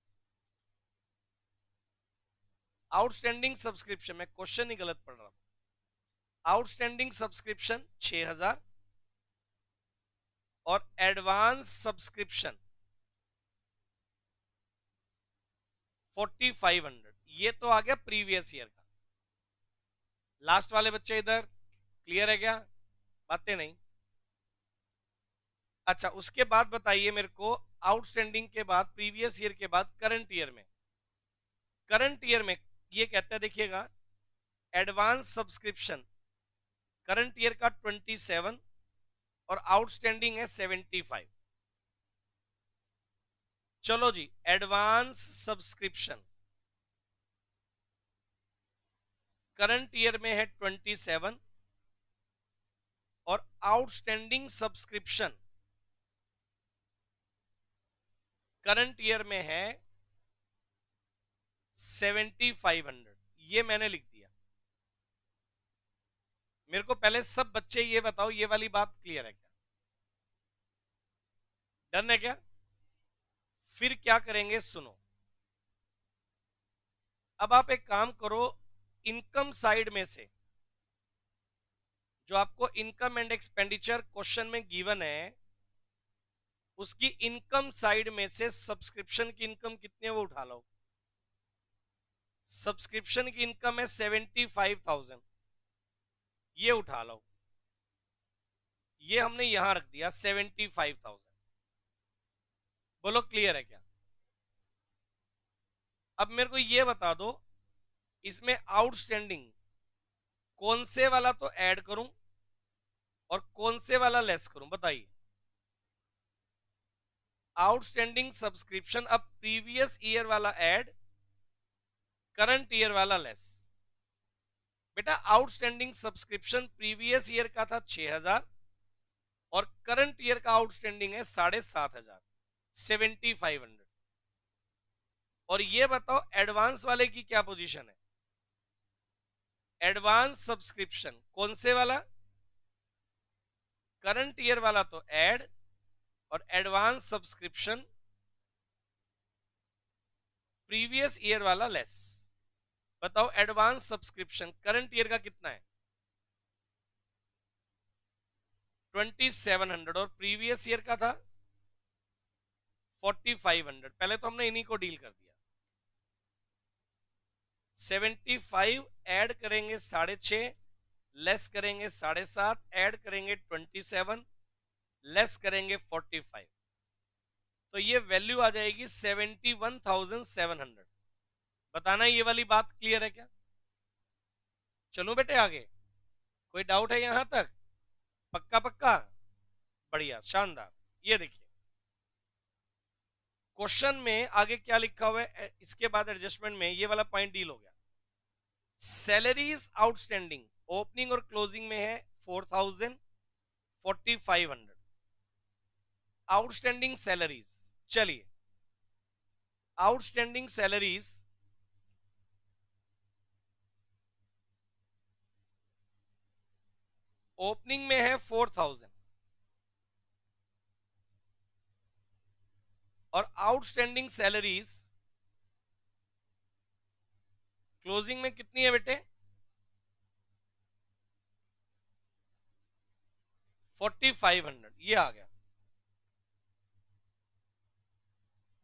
S1: आउटस्टैंडिंग सब्सक्रिप्शन, मैं क्वेश्चन ही गलत पढ़ रहा हूं। आउटस्टैंडिंग सब्सक्रिप्शन 6000 और एडवांस सब्सक्रिप्शन 4500। ये तो आ गया प्रीवियस ईयर का। लास्ट वाले बच्चे इधर क्लियर है क्या? बातें नहीं। अच्छा, उसके बाद बताइए मेरे को, आउटस्टैंडिंग के बाद, प्रीवियस ईयर के बाद, करंट ईयर में। करंट ईयर में ये कहता है, देखिएगा, एडवांस सब्सक्रिप्शन करंट ईयर का 27 और आउटस्टैंडिंग है 75। चलो जी, एडवांस सब्सक्रिप्शन करंट ईयर में है 27 और आउटस्टैंडिंग सब्सक्रिप्शन करंट ईयर में है 7500। ये मैंने लिख दिया। मेरे को पहले सब बच्चे ये बताओ, ये वाली बात क्लियर है क्या? डन है क्या? फिर क्या करेंगे, सुनो। अब आप एक काम करो, इनकम साइड में से जो आपको इनकम एंड एक्सपेंडिचर क्वेश्चन में गिवन है, उसकी इनकम साइड में से सब्सक्रिप्शन की इनकम कितनी है वो उठा लो। सब्सक्रिप्शन की इनकम है 75,000, ये उठा लो। ये हमने यहां रख दिया 75,000। बोलो क्लियर है क्या? अब मेरे को ये बता दो, इसमें आउटस्टैंडिंग कौन से वाला तो ऐड करूं और कौन से वाला लेस करूं, बताइए। आउटस्टैंडिंग सब्सक्रिप्शन, अब प्रीवियस ईयर वाला ऐड, करंट ईयर वाला लेस। बेटा, आउटस्टैंडिंग सब्सक्रिप्शन प्रीवियस ईयर का था 6000 और करंट ईयर का आउटस्टैंडिंग है 7500, 7500। और ये बताओ एडवांस वाले की क्या पोजीशन है? एडवांस सब्सक्रिप्शन कौन से वाला? करंट ईयर वाला तो ऐड और एडवांस सब्सक्रिप्शन प्रीवियस ईयर वाला लेस। बताओ एडवांस सब्सक्रिप्शन करंट ईयर का कितना है? 2700 और प्रीवियस ईयर का था 4500। पहले तो हमने इन्हीं को डील कर दिया। 75 ऐड करेंगे 6.5, लेस करेंगे 7.5, ऐड करेंगे 27, लेस करेंगे 45, तो ये वैल्यू आ जाएगी 71,700। बताना ये वाली बात क्लियर है क्या? चलो बेटे आगे, कोई डाउट है यहां तक? पक्का पक्का, बढ़िया, शानदार। ये देखिए क्वेश्चन में आगे क्या लिखा हुआ है, इसके बाद एडजस्टमेंट में ये वाला पॉइंट डील हो गया। सैलरीज आउटस्टैंडिंग ओपनिंग और क्लोजिंग में है 4000, 4500 आउटस्टैंडिंग सैलरीज। चलिए, आउटस्टैंडिंग सैलरीज ओपनिंग में है 4000 और आउटस्टैंडिंग सैलरीज क्लोजिंग में कितनी है बेटे? 4500। ये आ गया।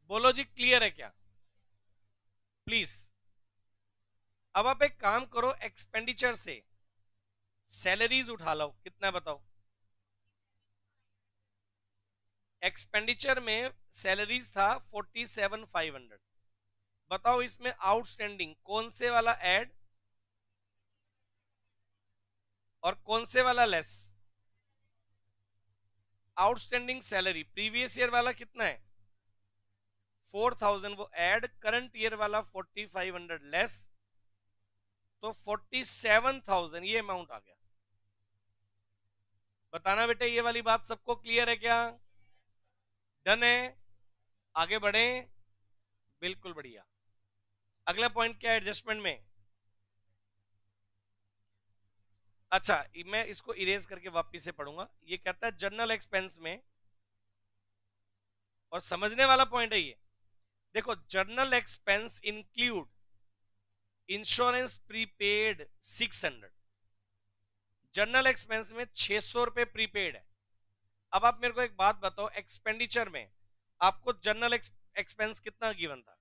S1: बोलो जी क्लियर है क्या? प्लीज। अब आप एक काम करो, एक्सपेंडिचर से सैलरीज उठा लो, कितना बताओ? एक्सपेंडिचर में सैलरीज था 47,500। बताओ इसमें आउटस्टैंडिंग कौन से वाला ऐड और कौन से वाला less? Outstanding salary previous year वाला कितना है? 4000, वो ऐड, करंट ईयर वाला 4500 लेस, तो 47,000 ये अमाउंट आ गया। बताना बेटे ये वाली बात सबको क्लियर है क्या? डन है? आगे बढ़े? बिल्कुल बढ़िया। अगला पॉइंट क्या है एडजस्टमेंट में? अच्छा, मैं इसको इरेज करके वापिस से पढ़ूंगा। ये कहता है जनरल एक्सपेंस में, और समझने वाला पॉइंट है ये, देखो, general expense include insurance prepaid 600, general expense में 600 रुपए प्रीपेड है। अब आप मेरे को एक बात बताओ, एक्सपेंडिचर में आपको जनरल एक्सपेंस कितना गिवन था?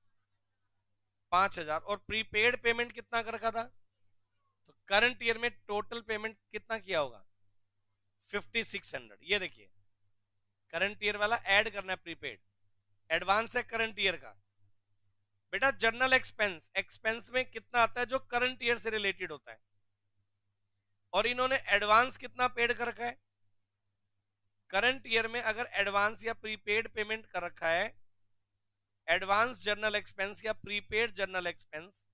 S1: 5000, और प्रीपेड पेमेंट कितना कर रखा था? तो करंट ईयर में टोटल पेमेंट कितना किया होगा? 5600। ये देखिए, करंट ईयर वाला ऐड करना है प्रीपेड, एडवांस है करंट ईयर का। बेटा जनरल एक्सपेंस, एक्सपेंस में कितना आता है जो करंट ईयर से रिलेटेड होता है, और इन्होंने एडवांस कितना पेड कर रखा है? करंट ईयर में अगर एडवांस या प्रीपेड पेमेंट कर रखा है, एडवांस जर्नल एक्सपेंस या prepaid journal expense,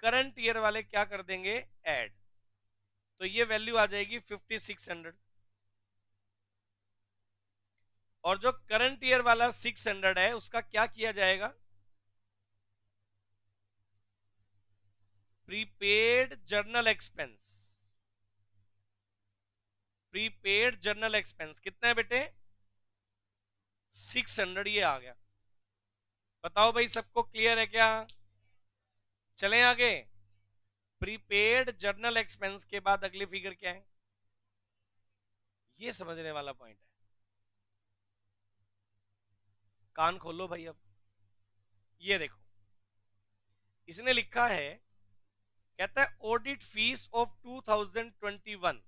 S1: current year वाले क्या कर देंगे? ऐड। तो ये वैल्यू आ जाएगी 5600, और जो करंट ईयर वाला 600 है उसका क्या किया जाएगा? Prepaid journal expense. Prepaid journal expense कितना है बेटे? 600। ये आ गया। बताओ भाई, सबको क्लियर है क्या? चलें आगे। प्रीपेड जर्नल एक्सपेंस के बाद अगली फिगर क्या है? ये समझने वाला पॉइंट है, कान खोलो भाई। अब ये देखो, इसने लिखा है, कहता है audit fees of 2021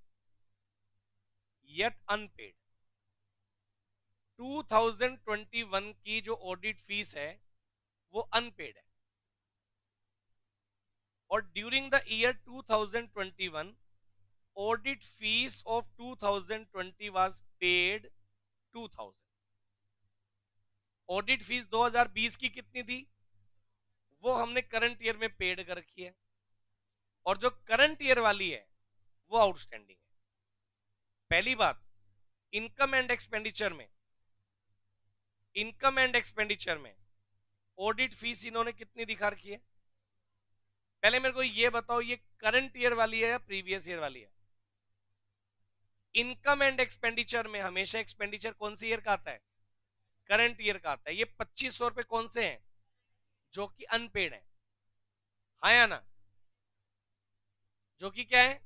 S1: yet unpaid. 2021 की जो ऑडिट फीस है वो अनपेड है, और during the year 2021 audit fees of 2020 was paid 2000। Audit fees 2020 की कितनी थी? वो हमने करंट ईयर में पेड कर रखी है, और जो करंट ईयर वाली है वो आउटस्टैंडिंग है। पहली बात, इनकम एंड एक्सपेंडिचर में, इनकम एंड एक्सपेंडिचर में ऑडिट फीस इन्होंने कितनी दिखा रखी है? पहले मेरे को ये बताओ, ये करंट ईयर वाली है या प्रीवियस ईयर वाली है? इनकम एंड एक्सपेंडिचर में हमेशा एक्सपेंडिचर कौन सी ईयर का आता है? करंट ईयर का आता है। ये 2500 रुपए कौन से हैं? जो कि अनपेड है, हाँ या ना? जो कि क्या है?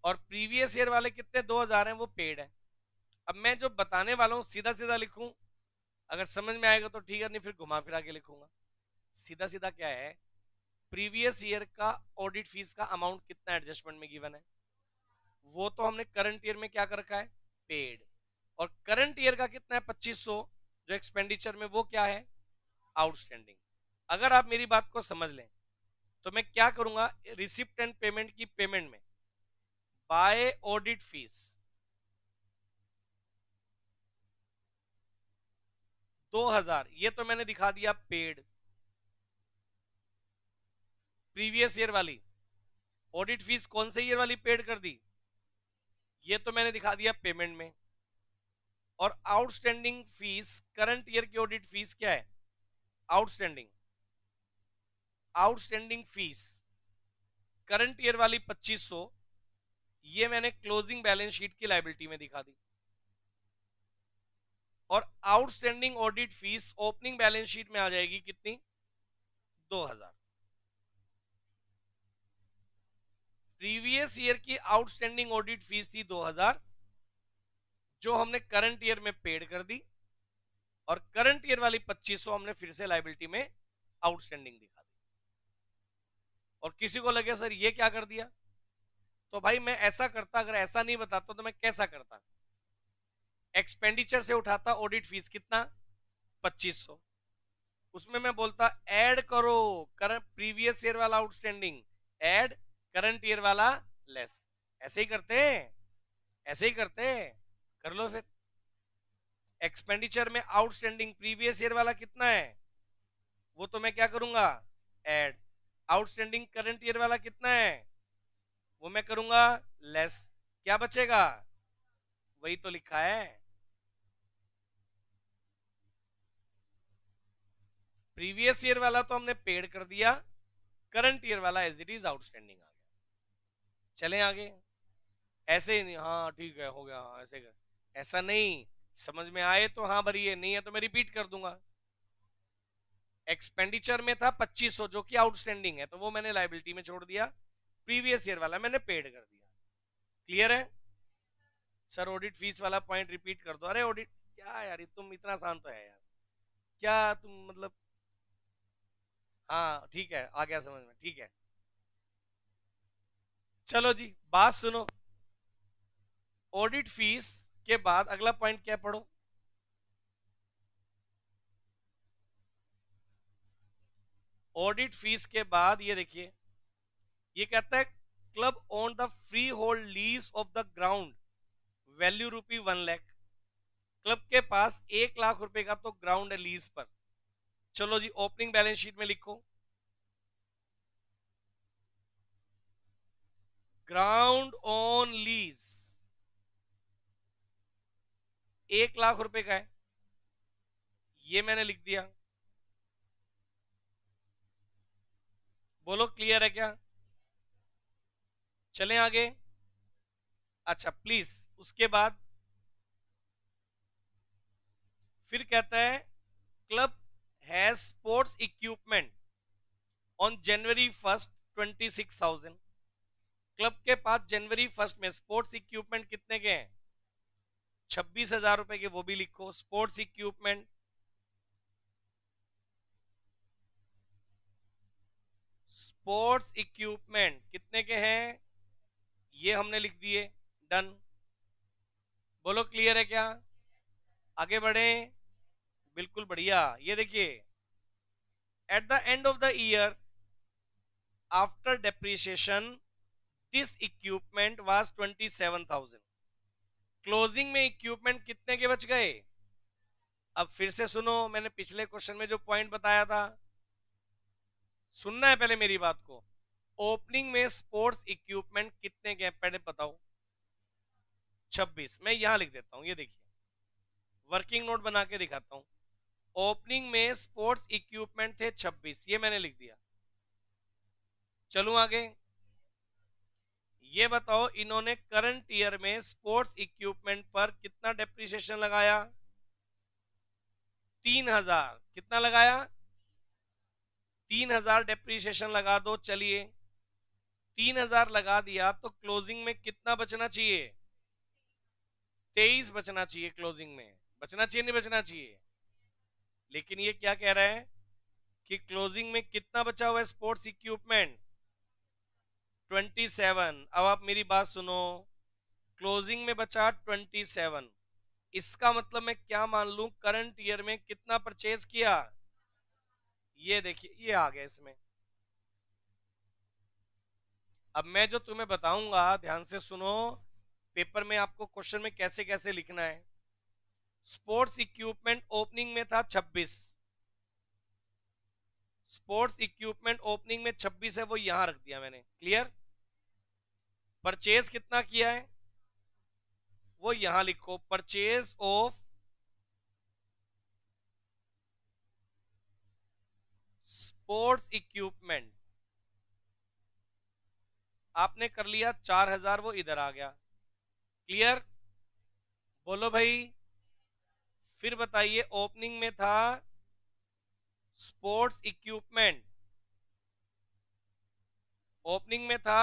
S1: और प्रीवियस ईयर वाले कितने 2000 हैं, वो पेड है। अब मैं जो बताने वाला हूं सीधा सीधा लिखूं, अगर समझ में आएगा तो ठीक है, नहीं फिर घुमा फिरा के लिखूंगा। सीधा सीधा क्या है, प्रीवियस ईयर का ऑडिट फीस का अमाउंट कितना एडजस्टमेंट में गिवन है, वो तो हमने करंट ईयर में क्या कर रखा है? पेड। और करंट ईयर का कितना है? 2500, जो एक्सपेंडिचर में वो क्या है? आउटस्टैंडिंग। अगर आप मेरी बात को समझ लें तो मैं क्या करूंगा, रिसिप्ट एंड पेमेंट की पेमेंट में बाय ऑडिट फीस 2000, ये तो मैंने दिखा दिया पेड। प्रीवियस ईयर वाली ऑडिट फीस कौन से ईयर वाली पेड कर दी, ये तो मैंने दिखा दिया पेमेंट में। और आउटस्टैंडिंग फीस, करंट ईयर की ऑडिट फीस क्या है? Outstanding. Outstanding fees current year वाली 2500, ये मैंने क्लोजिंग बैलेंस शीट की लायबिलिटी में दिखा दी। और outstanding audit fees opening balance sheet में आ जाएगी कितनी? 2000। प्रीवियस ईयर की आउटस्टैंडिंग ऑडिट फीस थी 2000, जो हमने करंट ईयर में पेड कर दी, और करंट ईयर वाली 2500 हमने फिर से लायबिलिटी में आउटस्टैंडिंग दिखा दी। और किसी को लगे सर ये क्या कर दिया, तो भाई मैं ऐसा करता, अगर ऐसा नहीं बताता तो मैं कैसा करता? एक्सपेंडिचर से उठाता ऑडिट फीस कितना? 2500, उसमें मैं बोलता ऐड करो करंट प्रीवियस ईयर वाला आउटस्टैंडिंग, ऐड करंट ईयर वाला लेस। ऐसे ही करते हैं, ऐसे ही करते हैं, कर लो फिर। एक्सपेंडिचर में आउटस्टैंडिंग प्रीवियस ईयर वाला कितना है, वो तो मैं क्या करूंगा? ऐड। आउटस्टैंडिंग करंट ईयर वाला कितना है, वो मैं करूंगा लेस। क्या बचेगा? वही तो लिखा है, प्रीवियस ईयर वाला तो हमने पेड कर दिया, करंट ईयर वाला एज इट इज आउटस्टैंडिंग आ गया। चलें आगे। ऐसे ही नहीं, हाँ ठीक है हो गया, हाँ ऐसे कर, ऐसा नहीं। समझ में आए तो हाँ भरिए, नहीं है तो मैं रिपीट कर दूंगा। एक्सपेंडिचर में था 2500 जो कि आउटस्टैंडिंग है, तो वो मैंने लाइबिलिटी में छोड़ दिया, प्रीवियस ईयर वाला मैंने पेड कर दिया। क्लियर है सर? ऑडिट फीस वाला पॉइंट रिपीट कर दो। अरे ऑडिट क्या यार, तुम इतना आसान तो है यार, क्या तुम मतलब। हाँ ठीक है, आ गया समझ में, ठीक है। चलो जी बात सुनो, ऑडिट फीस के बाद अगला पॉइंट क्या पढ़ो? ऑडिट फीस के बाद ये देखिए, ये कहता है club own the free hold lease of the ground value rupee 1 lakh. Club के पास 1 लाख रुपए का तो ग्राउंड है लीज पर। चलो जी ओपनिंग बैलेंस शीट में लिखो, ग्राउंड ऑन लीज 1 लाख रुपए का है, ये मैंने लिख दिया। बोलो क्लियर है क्या? चलें आगे। अच्छा प्लीज, उसके बाद फिर कहता है club has sports equipment on January 1 26,000। Club के पास January 1 में स्पोर्ट्स इक्विपमेंट कितने के हैं? 26,000 रुपए के, वो भी लिखो स्पोर्ट्स इक्विपमेंट। स्पोर्ट्स इक्विपमेंट कितने के हैं, ये हमने लिख दिए, डन। बोलो क्लियर है क्या? आगे बढ़े, बिल्कुल बढ़िया। ये देखिए, eight the end of the year after depreciation this equipment was 27,000। Closing में इक्विपमेंट कितने के बच गए? अब फिर से सुनो, मैंने पिछले क्वेश्चन में जो पॉइंट बताया था, सुनना है पहले मेरी बात को। ओपनिंग में स्पोर्ट्स इक्विपमेंट कितने के हैं पहले बताओ? 26। मैं यहां लिख देता हूं, ये देखिए वर्किंग नोट बना के दिखाता हूं। ओपनिंग में स्पोर्ट्स इक्विपमेंट थे 26, ये मैंने लिख दिया। चलूं आगे, ये बताओ इन्होंने करंट ईयर में स्पोर्ट्स इक्विपमेंट पर कितना डेप्रिसिएशन लगाया? 3,000। कितना लगाया? 3,000 डेप्रिसिएशन लगा दो। चलिए 3,000 लगा दिया तो क्लोजिंग में कितना बचना चाहिए? 23 बचना चाहिए। क्लोजिंग में बचना चाहिए नहीं बचना चाहिए? लेकिन ये क्या कह रहा है कि क्लोजिंग में कितना बचा हुआ है स्पोर्ट्स इक्विपमेंट? 27। अब आप मेरी बात सुनो, क्लोजिंग में बचा 27, इसका मतलब मैं क्या मान लूं, करंट ईयर में कितना परचेज किया? ये देखिए ये आ गया इसमें। अब मैं जो तुम्हें बताऊंगा ध्यान से सुनो, पेपर में आपको क्वेश्चन में कैसे कैसे लिखना है। स्पोर्ट्स इक्विपमेंट ओपनिंग में था 26, स्पोर्ट्स इक्विपमेंट ओपनिंग में 26 है, वो यहां रख दिया मैंने। क्लियर? परचेज कितना किया है वो यहां लिखो, परचेज ऑफ स्पोर्ट्स इक्विपमेंट आपने कर लिया 4,000, वो इधर आ गया। क्लियर? बोलो भाई। फिर बताइए, ओपनिंग में था स्पोर्ट्स इक्विपमेंट, ओपनिंग में था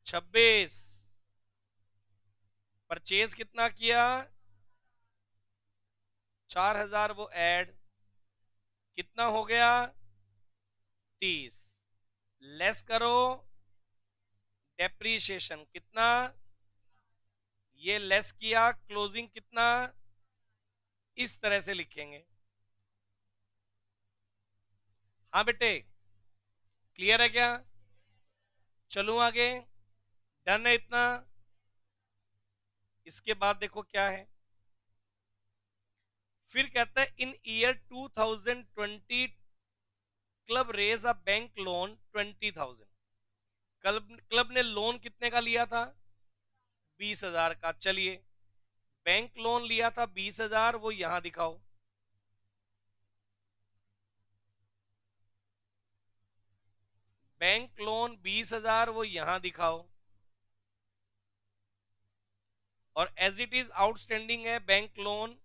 S1: 26, परचेज कितना किया? 4,000, वो ऐड कितना हो गया? 30। लेस करो डेप्रीशिएशन कितना, ये लेस किया, क्लोजिंग कितना, इस तरह से लिखेंगे। हाँ बेटे क्लियर है क्या? चलूं आगे, डन है इतना? इसके बाद देखो क्या है, फिर कहता है in year 2020 club raise a bank loan 20,000। Club ने लोन कितने का लिया था? 20,000 का। चलिए बैंक लोन लिया था 20,000, वो यहां दिखाओ। बैंक लोन 20,000, वो यहां दिखाओ। और एज इट इज आउटस्टैंडिंग है बैंक लोन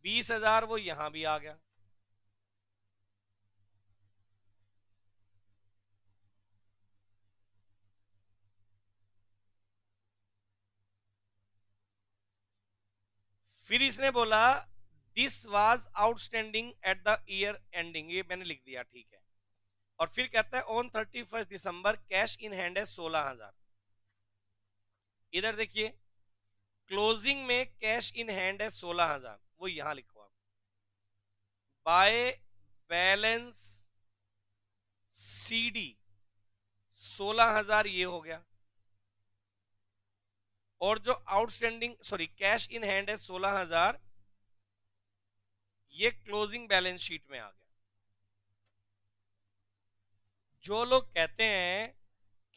S1: 20,000 वो यहां भी आ गया। फिर इसने बोला this was outstanding at the year ending, ये मैंने लिख दिया, ठीक है। और फिर कहता है on 31 December cash in hand है 16,000। इधर देखिए क्लोजिंग में कैश इन हैंड है 16,000, वो यहां लिखो आप। बाय बैलेंस सीडी 16,000 ये हो गया, और जो outstanding sorry cash in hand है 16,000, ये क्लोजिंग बैलेंस शीट में आ गया। जो लोग कहते हैं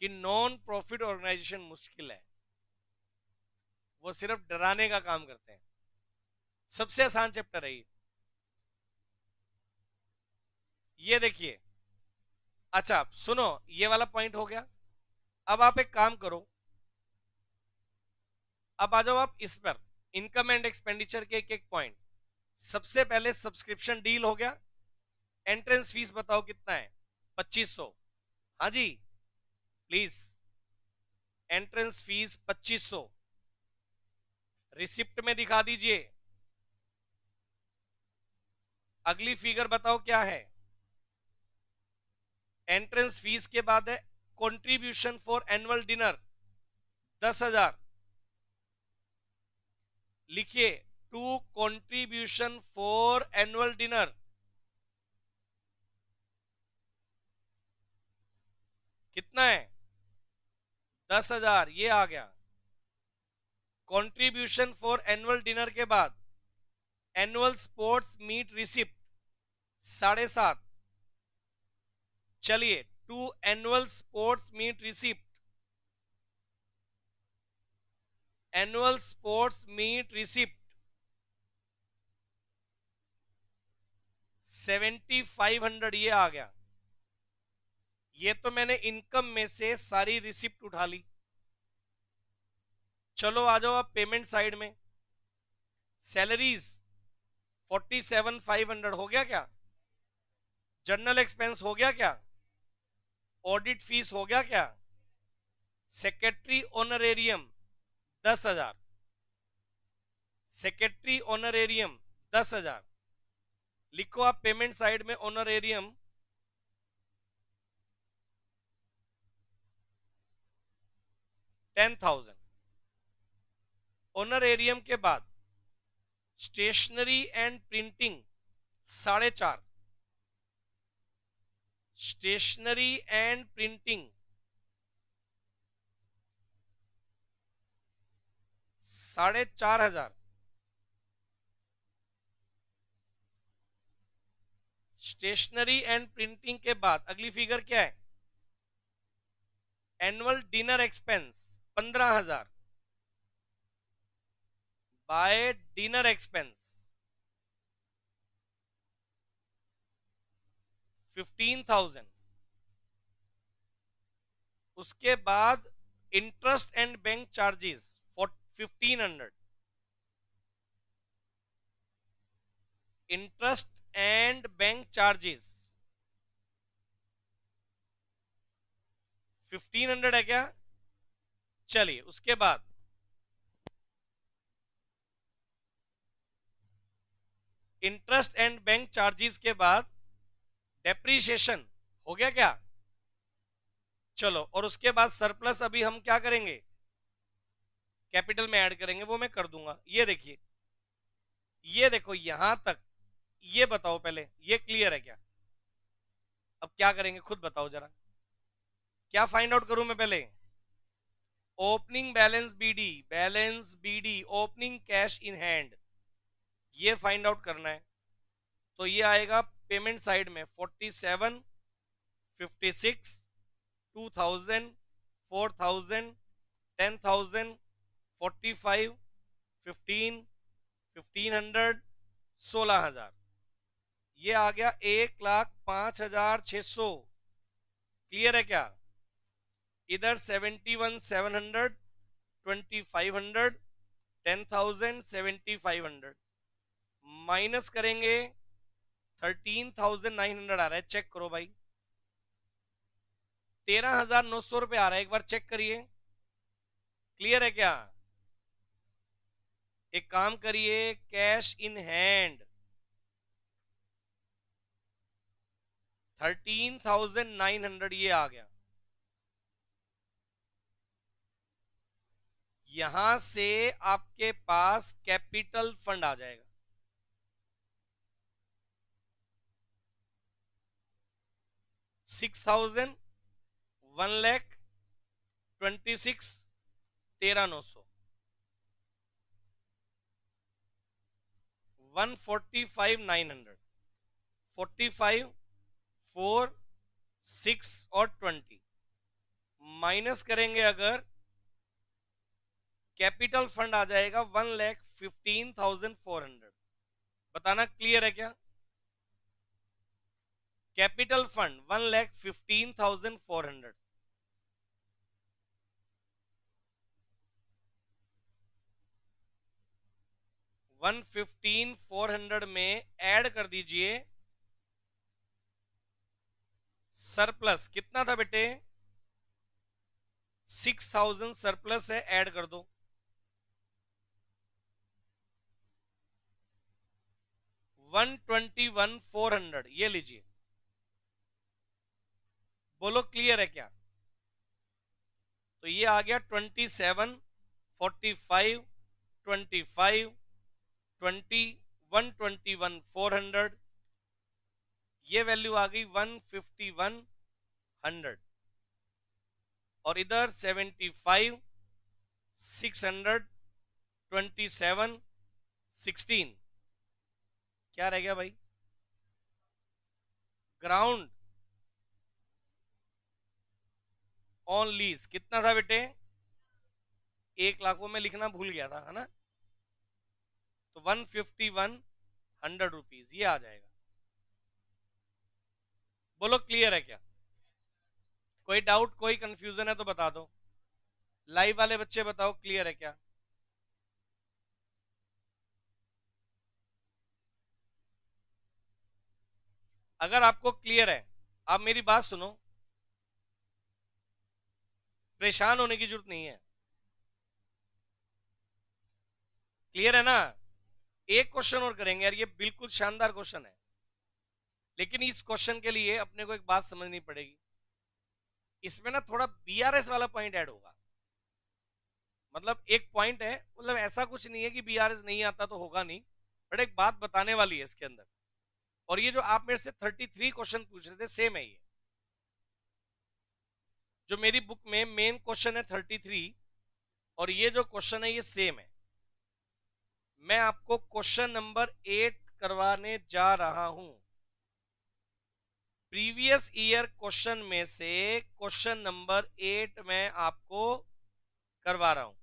S1: कि नॉन प्रॉफिट ऑर्गेनाइजेशन मुश्किल है, वो सिर्फ डराने का काम करते हैं। सबसे आसान चैप्टर है ये देखिए। अच्छा सुनो, ये वाला पॉइंट हो गया। अब आप एक काम करो, अब आ जाओ आप इस पर, इनकम एंड एक्सपेंडिचर के एक एक पॉइंट। सबसे पहले सब्सक्रिप्शन डील हो गया। एंट्रेंस फीस बताओ कितना है? 2500। हाँ जी प्लीज, एंट्रेंस फीस 2500 रिसिप्ट में दिखा दीजिए। अगली फिगर बताओ क्या है? एंट्रेंस फीस के बाद है कंट्रीब्यूशन फॉर एनुअल डिनर 10,000। लिखिए to contribution for annual dinner कितना है? 10,000, ये आ गया। कंट्रीब्यूशन फॉर एनुअल डिनर के बाद एनुअल स्पोर्ट्स मीट रिसिप्ट 7.5। चलिए to annual sports meet receipt, annual sports meet receipt 7,500 ये आ गया। ये तो मैंने इनकम में से सारी रिसिप्ट उठा ली। चलो आ जाओ आप पेमेंट साइड में। सैलरीज 47,500 हो गया क्या? जनरल एक्सपेंस हो गया क्या? ऑडिट फीस हो गया क्या? Secretary honorarium 10,000, secretary honorarium 10,000। लिखो आप पेमेंट साइड में ऑनरेरियम 10,000। ऑनरेरियम के बाद stationery and printing 4.5, stationery and printing 4,500। Stationery and printing के बाद अगली फिगर क्या है? Annual dinner expense 15,000 by dinner expense 15,000। उसके बाद interest and bank charges 1,500, interest and bank charges 1,500 है क्या? चलिए उसके बाद इंटरेस्ट एंड बैंक चार्जेस के बाद डेप्रीशिएशन हो गया क्या? चलो, और उसके बाद सरप्लस अभी हम क्या करेंगे? कैपिटल में ऐड करेंगे, वो मैं कर दूंगा। ये देखिए, ये देखो यहां तक, ये बताओ पहले ये क्लियर है क्या? अब क्या करेंगे खुद बताओ जरा, क्या फाइंड आउट करूं मैं पहले? Opening balance BD, balance BD opening cash in hand, ये फाइंड आउट करना है। तो ये आएगा पेमेंट साइड में 47, 56, 2,000, 4,000, 10,000, 45, 15, 1,500, 16,000। ये आ गया 1,05,600। क्लियर है क्या? इधर 71,700, 2,500, 10,000, 7,500 माइनस करेंगे 13,900 आ रहा है, चेक करो भाई। 13,900 रुपए आ रहा है, एक बार चेक करिए, क्लियर है क्या? एक काम करिए, कैश इन हैंड 13,900 ये आ गया। यहां से आपके पास कैपिटल फंड आ जाएगा, 6,000, 1,26,000, 13,900, 145,900, 45, 4, 6 और 20 माइनस करेंगे अगर, कैपिटल फंड आ जाएगा 1,15,400। बताना क्लियर है क्या? Capital fund 1,15,400। 115,400 में ऐड कर दीजिए सरप्लस, कितना था बेटे? 6,000 सरप्लस है, ऐड कर दो। 121,400 ये लीजिए, बोलो क्लियर है क्या? तो ये आ गया 27, 45, 25, 20, 121,400, ये वैल्यू आ गई 151,100, और इधर 75, 600, 27, 16, क्या रह गया भाई? ग्राउंड ऑन लीज कितना था बेटे? 1,00,000 वो मैं लिखना भूल गया था, है ना? तो 151,100 रुपीज ये आ जाएगा। बोलो क्लियर है क्या? कोई डाउट, कोई कंफ्यूजन है तो बता दो। लाइव वाले बच्चे बताओ क्लियर है क्या? अगर आपको क्लियर है, आप मेरी बात सुनो, परेशान होने की जरूरत नहीं है, क्लियर है ना? एक क्वेश्चन और करेंगे यार, ये बिल्कुल शानदार क्वेश्चन है, लेकिन इस क्वेश्चन के लिए अपने को एक बात समझनी पड़ेगी, इसमें ना थोड़ा बीआरएस वाला पॉइंट ऐड होगा। मतलब एक पॉइंट है, मतलब ऐसा कुछ नहीं है कि बीआरएस नहीं आता तो होगा नहीं, बट एक बात बताने वाली है इसके अंदर। और ये जो आप मेरे से 33 क्वेश्चन पूछ रहे थे, सेम है ये, जो मेरी बुक में मेन क्वेश्चन है 33, और ये जो क्वेश्चन है ये सेम है। मैं आपको क्वेश्चन नंबर 8 करवाने जा रहा हूं। प्रीवियस ईयर क्वेश्चन में से क्वेश्चन नंबर 8 मैं आपको करवा रहा हूं।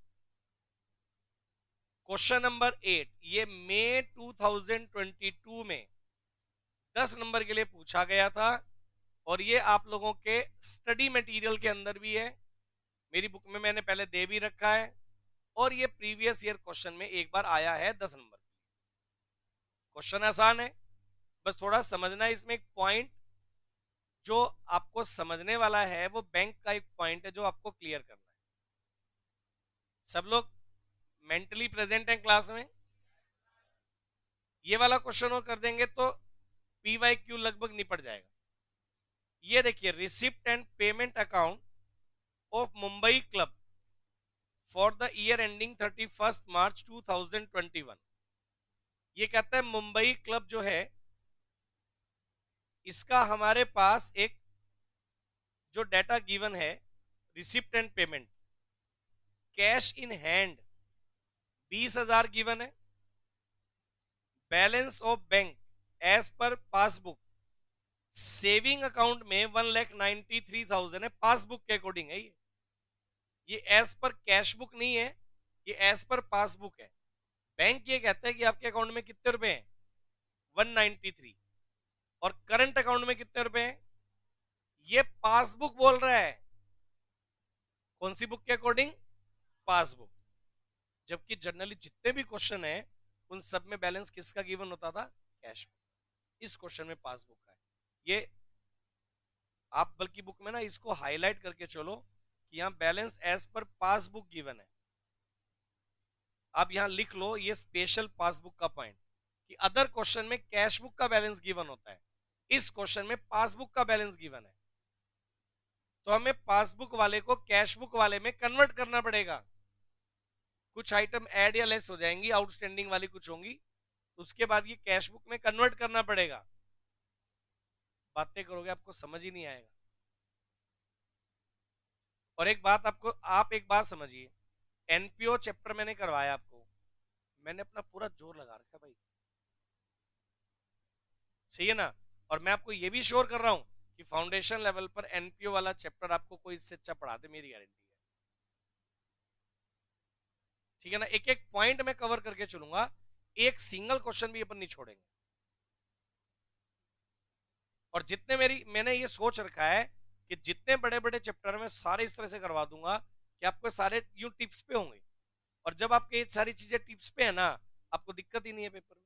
S1: क्वेश्चन नंबर 8 ये मई 2022 में 10 नंबर के लिए पूछा गया था, और ये आप लोगों के स्टडी मटेरियल के अंदर भी है, मेरी बुक में मैंने पहले दे भी रखा है, और ये प्रीवियस ईयर क्वेश्चन में एक बार आया है 10 नंबर। क्वेश्चन आसान है, बस थोड़ा समझना है। इसमें एक पॉइंट जो आपको समझने वाला है वो बैंक का एक पॉइंट है जो आपको क्लियर करना है। सब लोग मेंटली प्रेजेंट हैं क्लास में? ये वाला क्वेश्चन और कर देंगे तो पीवाईक्यू लगभग निपट जाएगा। ये देखिए, receipt and payment account of Mumbai club for the year ending 31 मार्च 2021। ये कहता है मुंबई क्लब जो है इसका हमारे पास एक जो डाटा गिवन है, receipt and payment, cash in hand 20,000 given है, बैलेंस ऑफ बैंक एज पर पासबुक सेविंग अकाउंट में 1,93,000 है, पासबुक के अकॉर्डिंग है ये एज पर कैश बुक नहीं है, ये एज पर पासबुक है। बैंक ये कहता है कि आपके अकाउंट में कितने रुपए हैं? 193। और करंट अकाउंट में कितने रुपए हैं? ये पासबुक बोल रहा है। कौन सी बुक के अकॉर्डिंग? पासबुक। जबकि जनरली जितने भी क्वेश्चन है उन सब में बैलेंस किसका गिवन होता था? कैश। इस क्वेश्चन में पासबुक का है ये। आप बल्कि बुक में ना इसको हाईलाइट करके चलो कि यहाँ बैलेंस एज पर पासबुक गिवन है। आप यहां लिख लो ये स्पेशल पासबुक का पॉइंट कि अदर क्वेश्चन में कैश बुक का बैलेंस गिवन होता है, इस क्वेश्चन में पासबुक का बैलेंस गिवन है, तो हमें पासबुक वाले को कैश बुक वाले में कन्वर्ट करना पड़ेगा। कुछ आइटम ऐड या लेस हो जाएंगी, आउटस्टैंडिंग वाली कुछ होंगी, उसके बाद ये कैश बुक में कन्वर्ट करना पड़ेगा। बातें करोगे आपको समझ ही नहीं आएगा। और एक बात आपको, आप एक बात समझिए, एनपीओ चैप्टर मैंने करवाया आपको, मैंने अपना पूरा जोर लगा रखा भाई, सही है ना। और मैं आपको ये भी श्योर कर रहा हूं कि फाउंडेशन लेवल पर एनपीओ वाला चैप्टर आपको कोई इससे अच्छा पढ़ा दे, मेरी गारंटी है। ठीक है ना, एक एक पॉइंट में कवर करके चलूंगा, एक सिंगल क्वेश्चन भी अपन नहीं छोड़ेंगे। और जितने मैंने ये सोच रखा है कि जितने बड़े बड़े चैप्टर में सारे इस तरह से करवा दूंगा कि आपको सारे यूं टिप्स पे होंगे, और जब आपके ये सारी चीजें टिप्स पे है ना, आपको दिक्कत ही नहीं है पेपर में।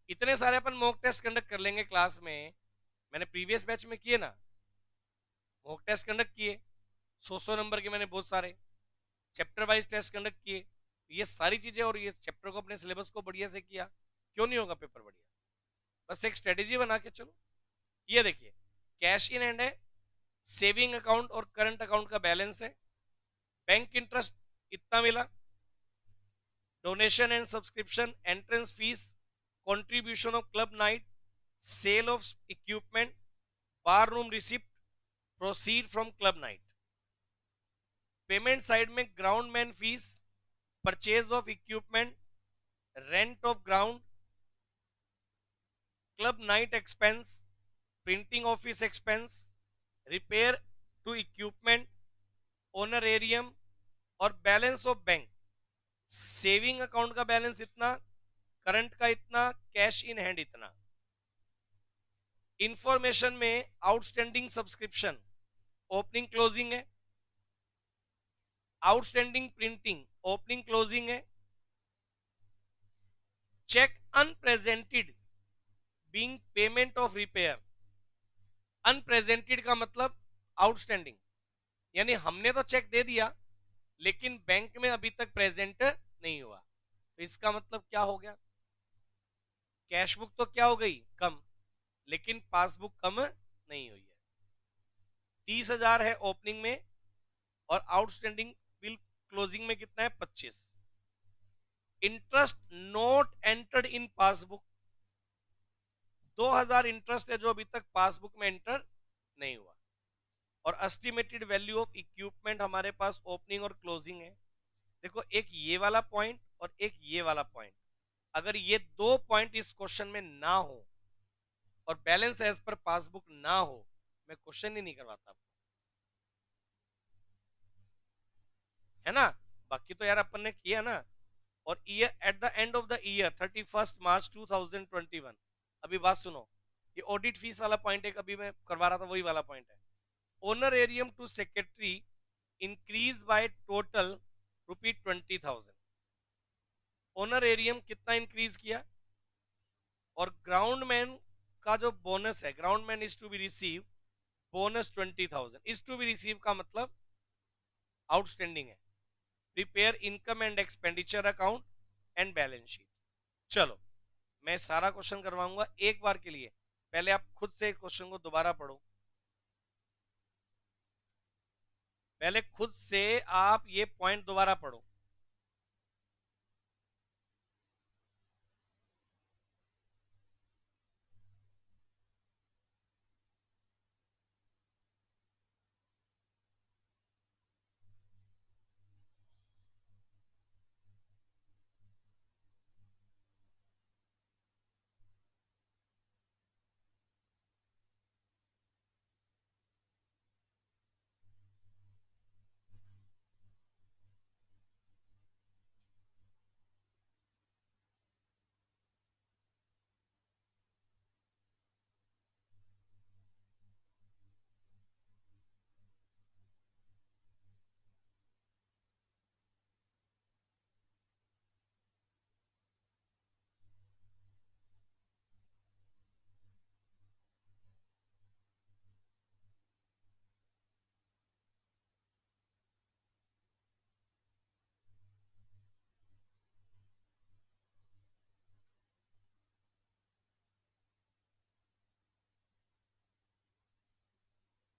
S1: इतने सारे अपन मॉक टेस्ट कंडक्ट कर लेंगे क्लास में, मैंने प्रीवियस बैच में किए ना, मॉक टेस्ट कंडक्ट किए 100 नंबर के, मैंने बहुत सारे चैप्टर वाइज टेस्ट कंडक्ट किए, ये सारी चीजें, और ये चैप्टर को अपने सिलेबस को बढ़िया से किया, क्यों नहीं होगा पेपर बढ़िया? बस एक स्ट्रेटेजी बना के चलो। ये देखिए, कैश इन हैंड है, सेविंग अकाउंट और करंट अकाउंट का बैलेंस है, बैंक इंटरेस्ट इतना मिला, donation and subscription, entrance fees, contribution of club night, sale of equipment, bar room receipt, proceed from club night. Payment side में ground man fees, purchase of equipment, rent of ground, club night expense, printing office expense, repair to equipment, honorarium, और balance of bank. Saving account का balance इतना, current का इतना, cash in hand इतना। Information में outstanding subscription opening closing है, outstanding printing opening closing है, cheque unpresented being payment of repair. Unpresented का मतलब आउटस्टैंडिंग, यानी हमने तो चेक दे दिया लेकिन बैंक में अभी तक प्रेजेंट नहीं हुआ, तो इसका मतलब क्या हो गया? कैश बुक तो क्या हो गई? कम, लेकिन पासबुक कम नहीं हुई है। 30,000 है ओपनिंग में, और आउटस्टैंडिंग बिल क्लोजिंग में कितना है? 25। Interest note entered in passbook, 2,000 interest है जो अभी तक पासबुक में एंटर नहीं हुआ। और एस्टिमेटेड वैल्यू ऑफ इक्विपमेंट हमारे पास ओपनिंग और क्लोजिंग है। देखो, एक ये वाला पॉइंट और एक ये वाला पॉइंट, अगर ये दो पॉइंट इस क्वेश्चन में ना हो और बैलेंस एज पर पासबुक ना हो, मैं क्वेश्चन ही नहीं करवाता, है ना। बाकी तो यार अपन ने किया ना। और year eight the end of the year 31 मार्च 2021, अभी बात सुनो, ये ऑडिट फीस वाला पॉइंट है, अभी मैं करवा रहा था वही वाला पॉइंट है। Honorarium to secretary increase by total ₹20,000। Honorarium कितना इंक्रीज किया? और ग्राउंड मैन का जो बोनस है, ground man is to be receive bonus 20,000। Is to be receive का मतलब आउटस्टैंडिंग है। Prepare income and expenditure account and balance sheet. चलो, मैं सारा क्वेश्चन करवाऊंगा एक बार के लिए, पहले आप खुद से क्वेश्चन को दोबारा पढ़ो, पहले खुद से आप ये पॉइंट दोबारा पढ़ो।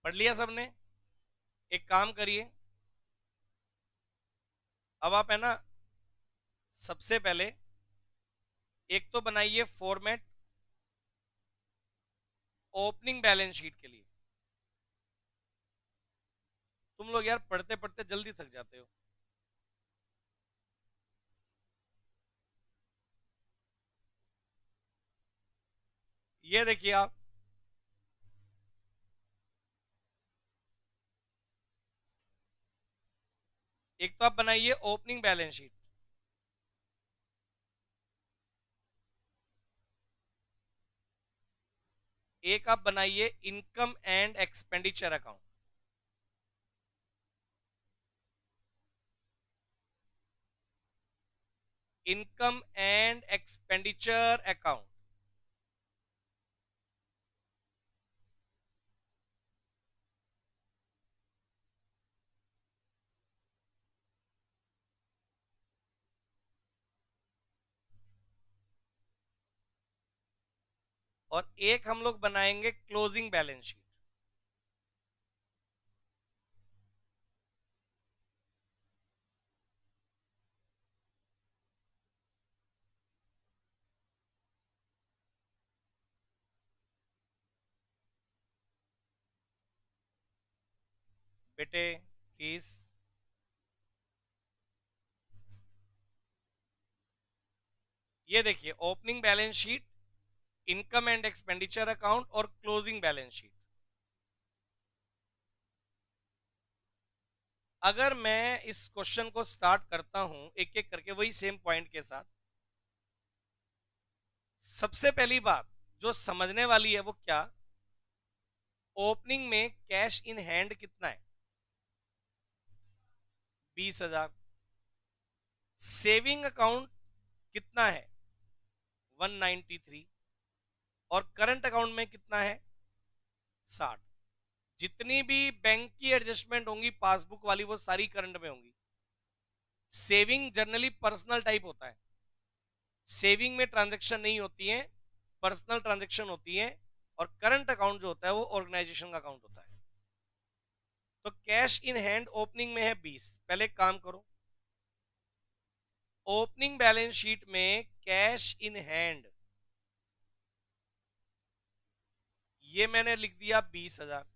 S1: पढ़ लिया सबने? एक काम करिए, अब आप है ना, सबसे पहले एक तो बनाइए फॉर्मेट ओपनिंग बैलेंस शीट के लिए। तुम लोग यार पढ़ते पढ़ते जल्दी थक जाते हो। ये देखिए आप, एक तो आप बनाइए ओपनिंग बैलेंस शीट, एक आप बनाइए income and expenditure account. Income and expenditure account. और एक हम लोग बनाएंगे क्लोजिंग बैलेंस शीट। बेटे किस, ये देखिए opening balance sheet, income and expenditure account और क्लोजिंग बैलेंस शीट। अगर मैं इस क्वेश्चन को स्टार्ट करता हूं एक एक करके वही सेम पॉइंट के साथ, सबसे पहली बात जो समझने वाली है वो क्या, ओपनिंग में कैश इन हैंड कितना है? 20,000। सेविंग अकाउंट कितना है? 193। और करंट अकाउंट में कितना है? 60। जितनी भी बैंक की एडजस्टमेंट होंगी पासबुक वाली वो सारी करंट में होंगी। सेविंग जनरली पर्सनल टाइप होता है, सेविंग में ट्रांजैक्शन नहीं होती है, पर्सनल ट्रांजैक्शन होती है। और करंट अकाउंट जो होता है वो ऑर्गेनाइजेशन का अकाउंट होता है। तो कैश इन हैंड ओपनिंग में है 20। पहले एक काम करो, ओपनिंग बैलेंस शीट में कैश इन हैंड ये मैंने लिख दिया 20,000।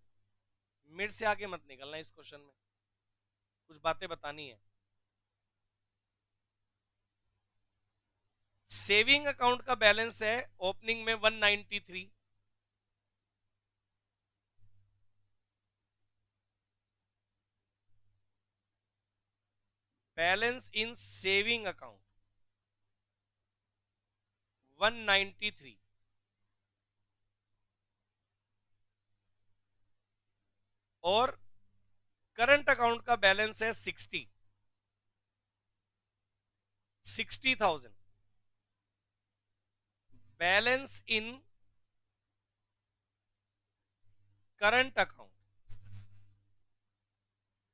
S1: मेरे से आगे मत निकलना इस क्वेश्चन में, कुछ बातें बतानी है। सेविंग अकाउंट का बैलेंस है ओपनिंग में 193। बैलेंस इन सेविंग अकाउंट 193। और करंट अकाउंट का बैलेंस है 60,000। बैलेंस इन करंट अकाउंट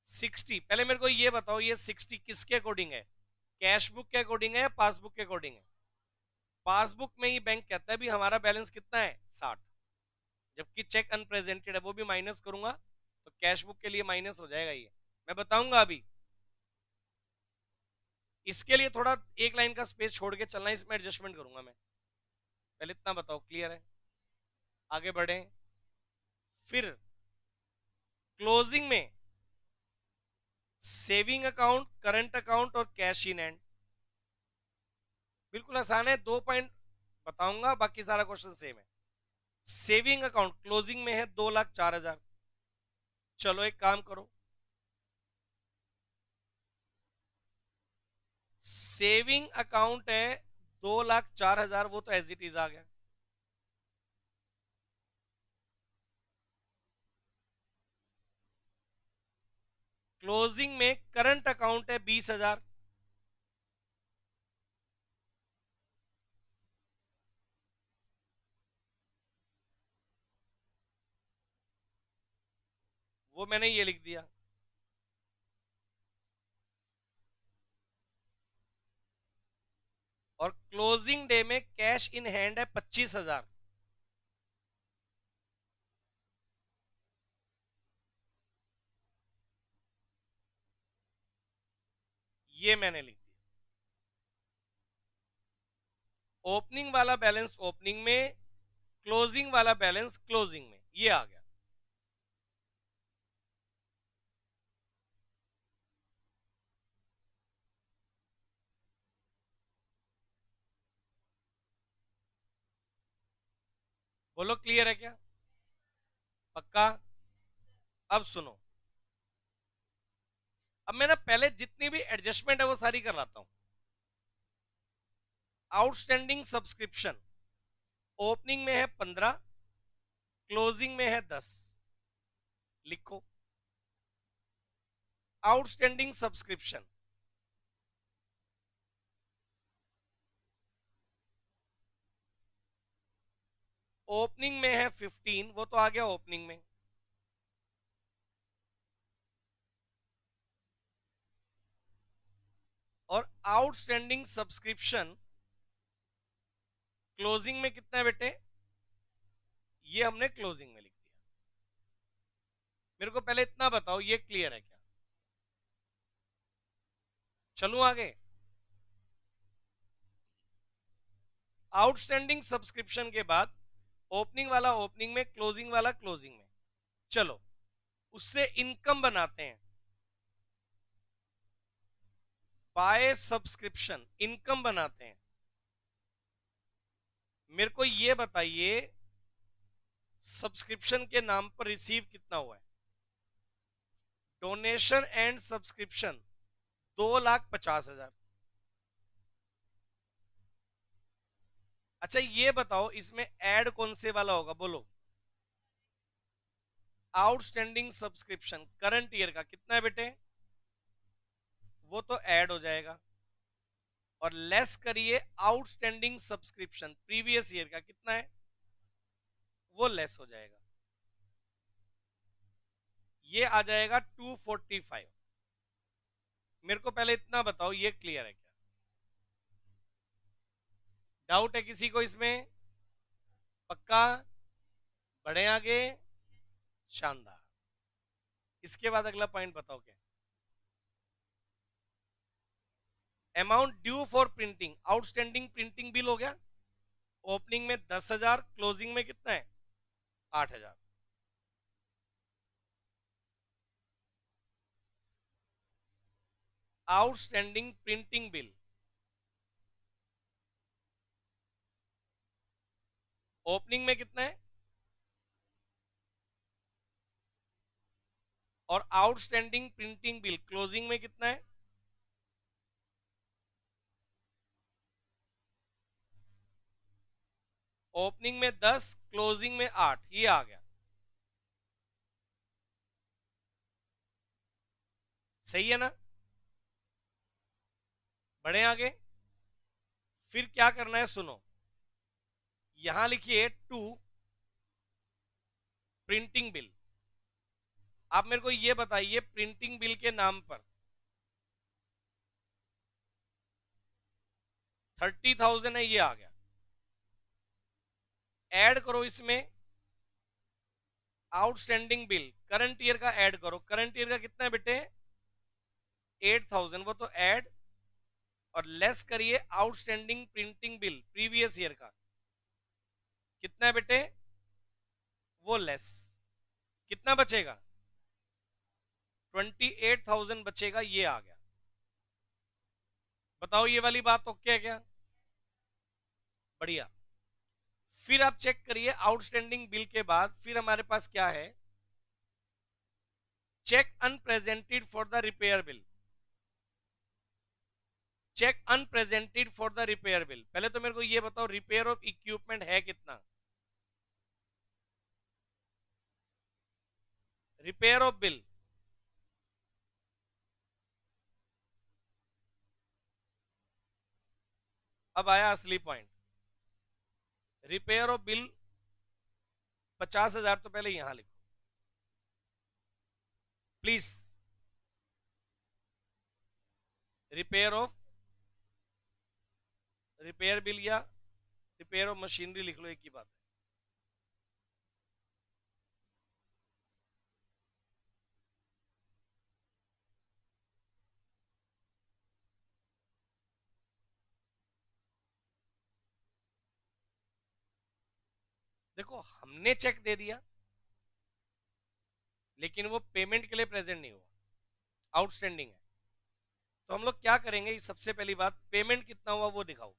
S1: 60। पहले मेरे को ये बताओ, ये 60 किसके अकॉर्डिंग है? कैश बुक के अकॉर्डिंग है या पासबुक के अकॉर्डिंग है? पासबुक में ही बैंक कहता है भी हमारा बैलेंस कितना है, 60। जबकि चेक अनप्रेजेंटेड है, वो भी माइनस करूंगा तो कैश बुक के लिए माइनस हो जाएगा। ये मैं बताऊंगा अभी। इसके लिए थोड़ा एक लाइन का स्पेस छोड़ के चलना, इसमें एडजस्टमेंट करूंगा मैं। पहले इतना बताओ, क्लियर है? आगे बढ़े। फिर क्लोजिंग में सेविंग अकाउंट, करंट अकाउंट और कैश इन हैंड। बिल्कुल आसान है, 2 पॉइंट बताऊंगा, बाकी सारा क्वेश्चन सेम है। सेविंग अकाउंट क्लोजिंग में है 2,04,000। चलो एक काम करो, सेविंग अकाउंट है 2,04,000, वो तो एज इट इज आ गया। क्लोजिंग में करंट अकाउंट है 20,000। वो मैंने ये लिख दिया। और क्लोजिंग डे में कैश इन हैंड है 25,000। ये मैंने लिख दिया। ओपनिंग वाला बैलेंस ओपनिंग में, क्लोजिंग वाला बैलेंस क्लोजिंग में, ये आ गया। बोलो क्लियर है क्या? पक्का? अब सुनो, अब मैं ना पहले जितनी भी एडजस्टमेंट है वो सारी कर लाता हूं। आउटस्टैंडिंग सब्सक्रिप्शन ओपनिंग में है 15, क्लोजिंग में है 10। लिखो, आउटस्टैंडिंग सब्सक्रिप्शन ओपनिंग में है 15, वो तो आ गया ओपनिंग में। और आउटस्टैंडिंग सब्सक्रिप्शन क्लोजिंग में कितना है बेटे? ये हमने क्लोजिंग में लिख दिया। मेरे को पहले इतना बताओ, ये क्लियर है क्या? चलूं आगे? आउटस्टैंडिंग सब्सक्रिप्शन के बाद ओपनिंग वाला ओपनिंग में, क्लोजिंग वाला क्लोजिंग में। चलो उससे इनकम बनाते हैं। बाय सब्सक्रिप्शन इनकम बनाते हैं। मेरे को ये बताइए, सब्सक्रिप्शन के नाम पर रिसीव कितना हुआ है? Donation and subscription 2,50,000। अच्छा ये बताओ, इसमें ऐड कौन से वाला होगा? बोलो। आउटस्टैंडिंग सब्सक्रिप्शन करंट ईयर का कितना है बेटे? वो तो ऐड हो जाएगा। और लेस करिए आउटस्टैंडिंग सब्सक्रिप्शन प्रीवियस ईयर का कितना है? वो लेस हो जाएगा। ये आ जाएगा 245। मेरे को पहले इतना बताओ, ये क्लियर है क्या? डाउट है किसी को इसमें? पक्का? बढ़े आगे? शानदार। इसके बाद अगला पॉइंट बताओ क्या? Amount due for printing, outstanding printing bill हो गया। ओपनिंग में 10,000, क्लोजिंग में कितना है? 8,000। आउटस्टैंडिंग प्रिंटिंग बिल ओपनिंग में कितना है? और आउटस्टैंडिंग प्रिंटिंग बिल क्लोजिंग में कितना है? ओपनिंग में 10, क्लोजिंग में 8। ये आ गया। सही है ना? बढ़े आगे? फिर क्या करना है सुनो, यहां लिखिए टू प्रिंटिंग बिल। आप मेरे को ये बताइए, प्रिंटिंग बिल के नाम पर 30,000 है, ये आ गया। ऐड करो इसमें आउटस्टैंडिंग बिल करंट ईयर का, ऐड करो। करंट ईयर का कितना है बेटे? 8,000, वो तो ऐड। और लेस करिए outstanding printing bill previous year का, कितना है बेटे? वो लेस। कितना बचेगा? 28,000 बचेगा। ये आ गया। बताओ ये वाली बात ओके है क्या? बढ़िया। फिर आप चेक करिए, आउटस्टैंडिंग बिल के बाद फिर हमारे पास क्या है? Cheque unpresented for the repair bill. Cheque unpresented for the repair bill. पहले तो मेरे को ये बताओ, रिपेयर ऑफ इक्विपमेंट है कितना? रिपेयर ऑफ बिल अब आया असली पॉइंट। रिपेयर ऑफ बिल 50,000 तो पहले यहां लिखो please. Repair of, repair bill या रिपेयर ऑफ मशीनरी लिख लो, एक ही बात है। देखो हमने चेक दे दिया लेकिन वो पेमेंट के लिए प्रेजेंट नहीं हुआ, आउटस्टैंडिंग है। तो हम लोग क्या करेंगे, सबसे पहली बात पेमेंट कितना हुआ वो दिखाओ,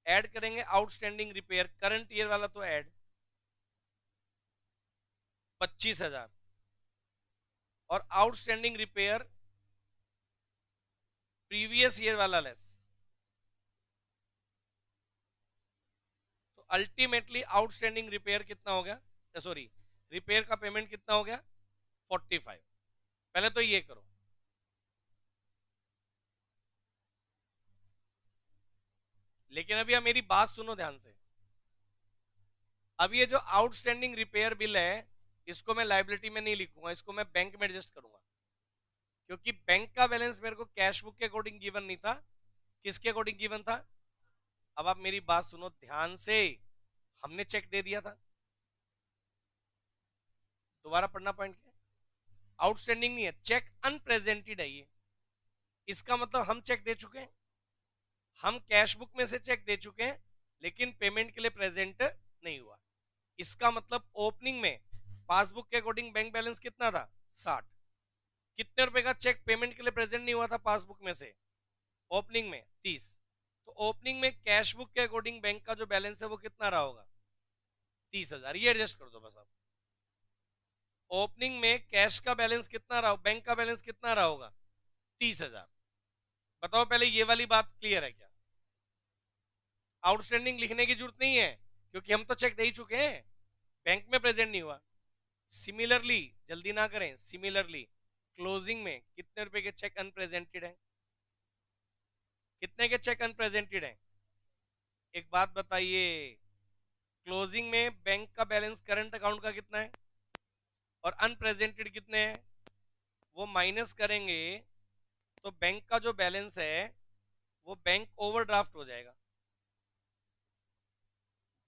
S1: ऐड करेंगे आउटस्टैंडिंग रिपेयर, करंट ईयर वाला तो ऐड 25,000 और आउटस्टैंडिंग रिपेयर प्रीवियस ईयर वाला लेस, तो अल्टीमेटली आउटस्टैंडिंग रिपेयर कितना हो गया, सॉरी रिपेयर का पेमेंट कितना हो गया 45। पहले तो ये करो, लेकिन अभी आप मेरी बात सुनो ध्यान से। अब ये जो आउटस्टैंडिंग रिपेयर बिल है इसको मैं लाइबिलिटी में नहीं लिखूंगा, इसको मैं बैंक में एडजस्ट करूंगा, क्योंकि बैंक का बैलेंस मेरे को कैश बुक के अकॉर्डिंग गिवन नहीं था, किसके अकॉर्डिंग गिवन था। अब आप मेरी बात सुनो ध्यान से, हमने चेक दे दिया था, दोबारा पढ़ना पॉइंट क्या, आउटस्टैंडिंग नहीं है, चेक अनप्रेजेंटेड है ये, इसका मतलब हम चेक दे चुके हैं, हम कैश बुक में से चेक दे चुके हैं लेकिन पेमेंट के लिए प्रेजेंट नहीं हुआ। इसका मतलब ओपनिंग में पासबुक के अकॉर्डिंग बैंक बैलेंस कितना था 60, कितने रुपए का चेक पेमेंट के लिए प्रेजेंट नहीं हुआ था पासबुक में से ओपनिंग में 30, तो ओपनिंग में कैश बुक के अकॉर्डिंग बैंक का जो बैलेंस है वो कितना रहा होगा 30,000, ये एडजस्ट कर दो बस आप। ओपनिंग में कैश का बैलेंस कितना रहा, बैंक का बैलेंस कितना रहा होगा 30,000। बताओ पहले ये वाली बात क्लियर है क्या, आउटस्टैंडिंग लिखने की जरूरत नहीं है क्योंकि हम तो चेक दे ही चुके हैं, बैंक में प्रेजेंट नहीं हुआ। सिमिलरली, जल्दी ना करें, सिमिलरली क्लोजिंग में कितने रुपए के चेक अनप्रेजेंटेड हैं, कितने के चेक अनप्रेजेंटेड हैं, एक बात बताइए, क्लोजिंग में बैंक का बैलेंस करंट अकाउंट का कितना है और अनप्रेजेंटेड कितने हैं, वो माइनस करेंगे तो बैंक का जो बैलेंस है वो बैंक ओवरड्राफ्ट हो जाएगा।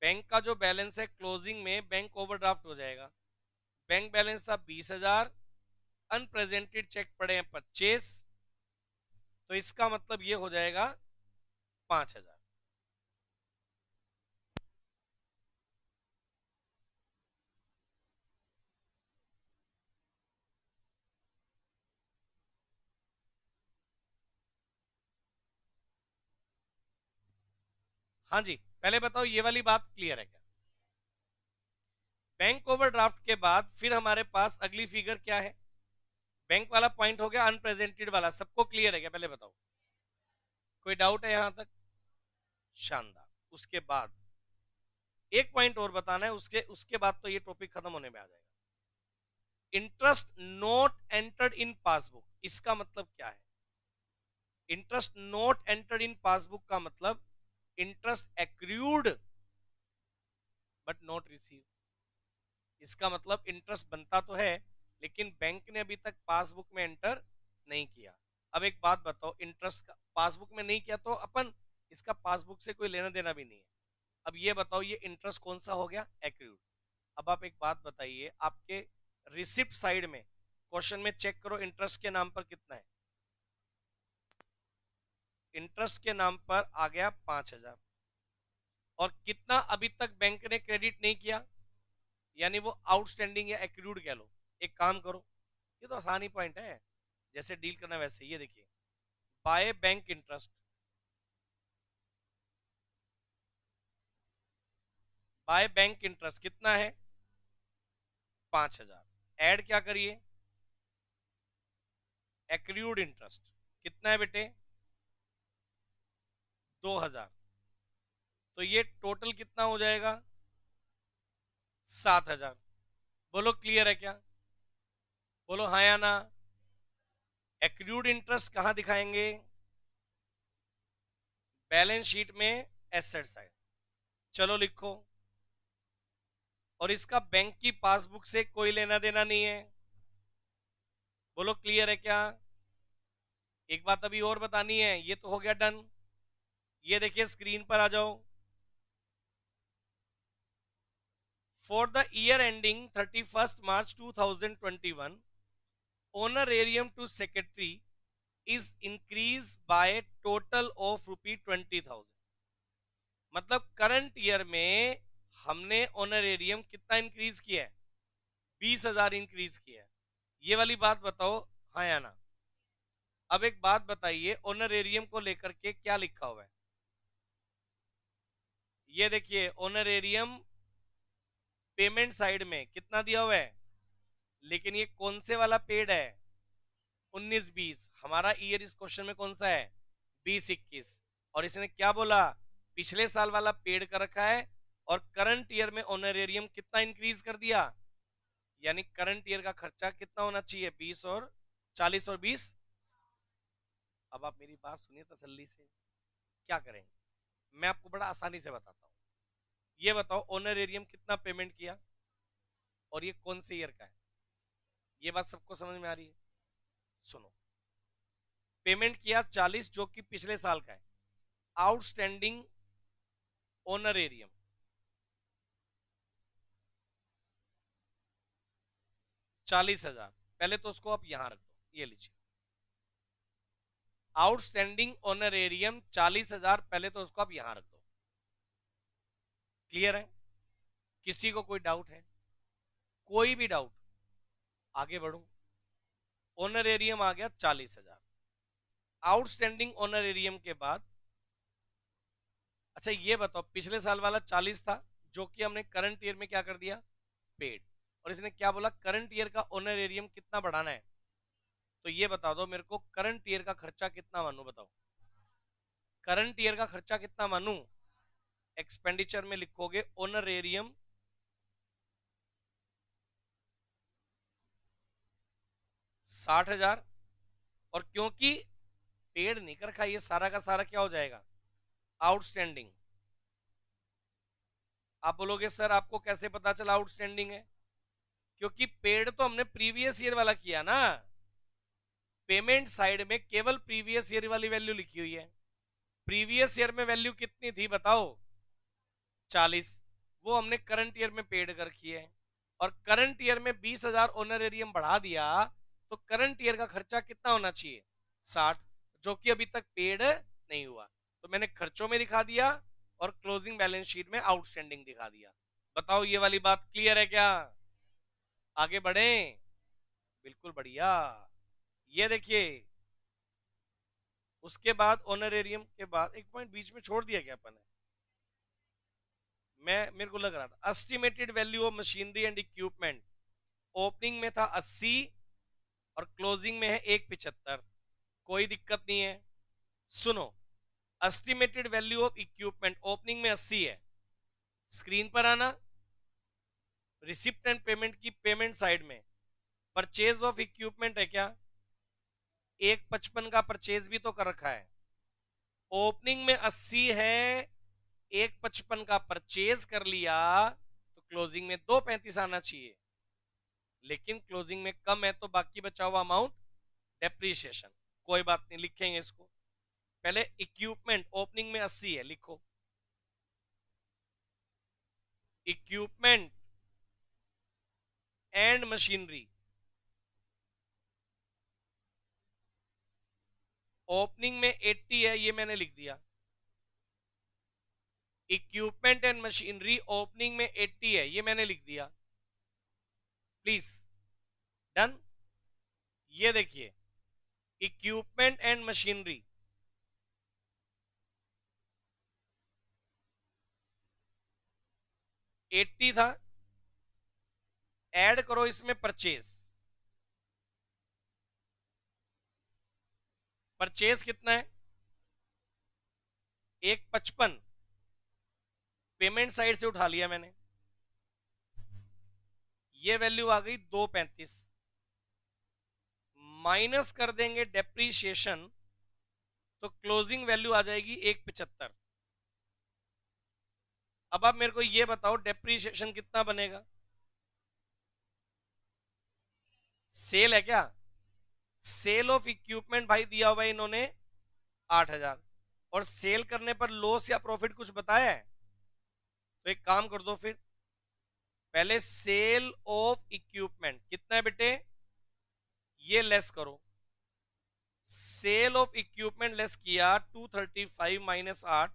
S1: बैंक का जो बैलेंस है क्लोजिंग में बैंक ओवरड्राफ्ट हो जाएगा। बैंक बैलेंस था 20,000, अनप्रेजेंटेड चेक पड़े हैं 25, तो इसका मतलब ये हो जाएगा 5,000। हाँ जी, पहले बताओ ये वाली बात क्लियर है क्या, बैंक ओवरड्राफ्ट के बाद फिर हमारे पास अगली फिगर क्या है, बैंक वाला पॉइंट हो गया, अनप्रेजेंटेड वाला सबको क्लियर है क्या पहले बताओ, कोई डाउट है यहां तक, शानदार। उसके बाद एक पॉइंट और बताना है, उसके उसके बाद तो ये टॉपिक खत्म होने में आ जाएगा। Interest note entered in passbook, इसका मतलब क्या है, interest note entered in passbook का मतलब interest accrued but not receive, इसका मतलब इंटरेस्ट बनता तो है लेकिन बैंक ने अभी तक पासबुक में एंटर नहीं किया। अब एक बात बताओ, इंटरेस्ट का पासबुक में नहीं किया तो अपन इसका पासबुक से कोई लेना देना भी नहीं है। अब ये बताओ ये इंटरेस्ट कौन सा हो गया, एक्रूड। अब आप एक बात बताइए, आपके रिसिप्ट साइड में क्वेश्चन में चेक करो इंटरेस्ट के नाम पर कितना है, इंटरेस्ट के नाम पर आ गया 5,000 और कितना अभी तक बैंक ने क्रेडिट नहीं किया, यानी वो आउटस्टैंडिंग या एक्रूड कह लो। एक काम करो, ये तो आसानी पॉइंट है, जैसे डील करना वैसे, ये देखिए by bank interest, by bank interest कितना है 5,000, ऐड क्या करिए एक्रूड इंटरेस्ट कितना है बेटे 2,000, तो ये टोटल कितना हो जाएगा 7,000। बोलो क्लियर है क्या, बोलो हाँ या ना। एक्रूड इंटरेस्ट कहां दिखाएंगे, बैलेंस शीट में एसेट साइड, चलो लिखो, और इसका बैंक की पासबुक से कोई लेना देना नहीं है, बोलो क्लियर है क्या। एक बात अभी और बतानी है, ये तो हो गया डन, ये देखिए स्क्रीन पर आ जाओ। For the year ending 31st March 2021, honorarium to secretary is increased by total of ₹20,000, मतलब करंट ईयर में हमने ऑनरेरियम कितना इंक्रीज किया है? 20,000 इंक्रीज किया है। ये वाली बात बताओ, हाँ या ना? अब एक बात बताइए, ऑनरेरियम को लेकर के क्या लिखा हुआ है? ये देखिए, ऑनरेरियम पेमेंट साइड में कितना दिया हुआ है, लेकिन ये कौन से वाला पेड है? 19-20। हमारा ईयर इस क्वेश्चन में कौन सा है? 20-21। और इसने क्या बोला? पिछले साल वाला पेड कर रखा है और करंट ईयर में ऑनरेरियम कितना इंक्रीज कर दिया, यानी करंट ईयर का खर्चा कितना होना चाहिए? 20 और 40 और 20। अब आप मेरी बात सुनिए तसल्ली से, क्या करेंगे? मैं आपको बड़ा आसानी से बताता हूँ। ये बताओ, ऑनरेरियम कितना पेमेंट किया और ये कौन से ईयर का है? ये बात सबको समझ में आ रही है? सुनो, पेमेंट किया 40 जो कि पिछले साल का है। Outstanding honorarium 40,000। पहले तो उसको आप यहां रख दो, ये लीजिए। आउटस्टैंडिंग ऑनरेरियम 40,000, पहले तो उसको आप यहां रख दो। क्लियर है? किसी को कोई डाउट है? कोई भी डाउट? आगे बढ़ो। ऑनरेरियम आ गया 40,000। आउटस्टैंडिंग ऑनरेरियम के बाद, अच्छा ये बताओ, पिछले साल वाला 40 था जो कि हमने करंट ईयर में क्या कर दिया? पेड। और इसने क्या बोला? करंट ईयर का ऑनरेरियम कितना बढ़ाना है? तो ये बता दो मेरे को, करंट ईयर का खर्चा कितना मानू? बताओ, करंट ईयर का खर्चा कितना मानू? एक्सपेंडिचर में लिखोगे ऑनरेरियम 60,000। और क्योंकि पेड नहीं कर रखा, ये सारा का सारा क्या हो जाएगा? आउटस्टैंडिंग। आप बोलोगे सर आपको कैसे पता चला आउटस्टैंडिंग है? क्योंकि पेड तो हमने प्रीवियस ईयर वाला किया ना। पेमेंट साइड में केवल प्रीवियस ईयर वाली वैल्यू लिखी हुई है। प्रीवियस ईयर में वैल्यू कितनी थी बताओ? 40। वो हमने करंट ईयर में पेड कर रखी है। और करंट ईयर में 20,000 ऑनरेरियम बढ़ा दिया, तो करंट ईयर का खर्चा कितना होना चाहिए? 60, जो कि अभी तक पेड नहीं हुआ। तो मैंने खर्चों में दिखा दिया और क्लोजिंग बैलेंस शीट में आउटस्टैंडिंग दिखा दिया। बताओ ये वाली बात क्लियर है क्या? आगे बढ़े? बिल्कुल बढ़िया। ये देखिए, उसके बाद ऑनरेरियम के बाद एक पॉइंट बीच में छोड़ दिया क्या अपन ने? मेरे को लग रहा था estimated value of machinery and equipment opening में था 80 और क्लोजिंग में है 175। कोई दिक्कत नहीं है। सुनो, estimated value of equipment opening में 80 है। स्क्रीन पर आना, रिसिप्ट एंड पेमेंट की पेमेंट साइड में परचेज ऑफ इक्विपमेंट है क्या? 155 का परचेज भी तो कर रखा है। ओपनिंग में 80 है, 155 का परचेज कर लिया, तो क्लोजिंग में 235 आना चाहिए। लेकिन क्लोजिंग में कम है, तो बाकी बचा हुआ अमाउंट डेप्रीशिएशन। कोई बात नहीं, लिखेंगे इसको। पहले इक्विपमेंट ओपनिंग में 80 है, लिखो इक्विपमेंट एंड मशीनरी ओपनिंग में 80 है, ये मैंने लिख दिया। इक्विपमेंट एंड मशीनरी ओपनिंग में 80 है, ये मैंने लिख दिया। Please done. ये देखिए, इक्विपमेंट एंड मशीनरी 80 था, ऐड करो इसमें परचेज। परचेज कितना है? 155। पेमेंट साइड से उठा लिया मैंने, ये वैल्यू आ गई 235। माइनस कर देंगे डेप्रीशिएशन, तो क्लोजिंग वैल्यू आ जाएगी 175। अब आप मेरे को ये बताओ डेप्रीशिएशन कितना बनेगा? सेल है क्या? सेल ऑफ इक्विपमेंट भाई दिया हुआ है इन्होंने 8,000, और सेल करने पर लॉस या प्रॉफिट कुछ बताया है? तो एक काम कर दो फिर, पहले सेल ऑफ इक्विपमेंट कितना है बेटे, ये लेस करो। सेल ऑफ इक्विपमेंट लेस किया 235 माइनस 8,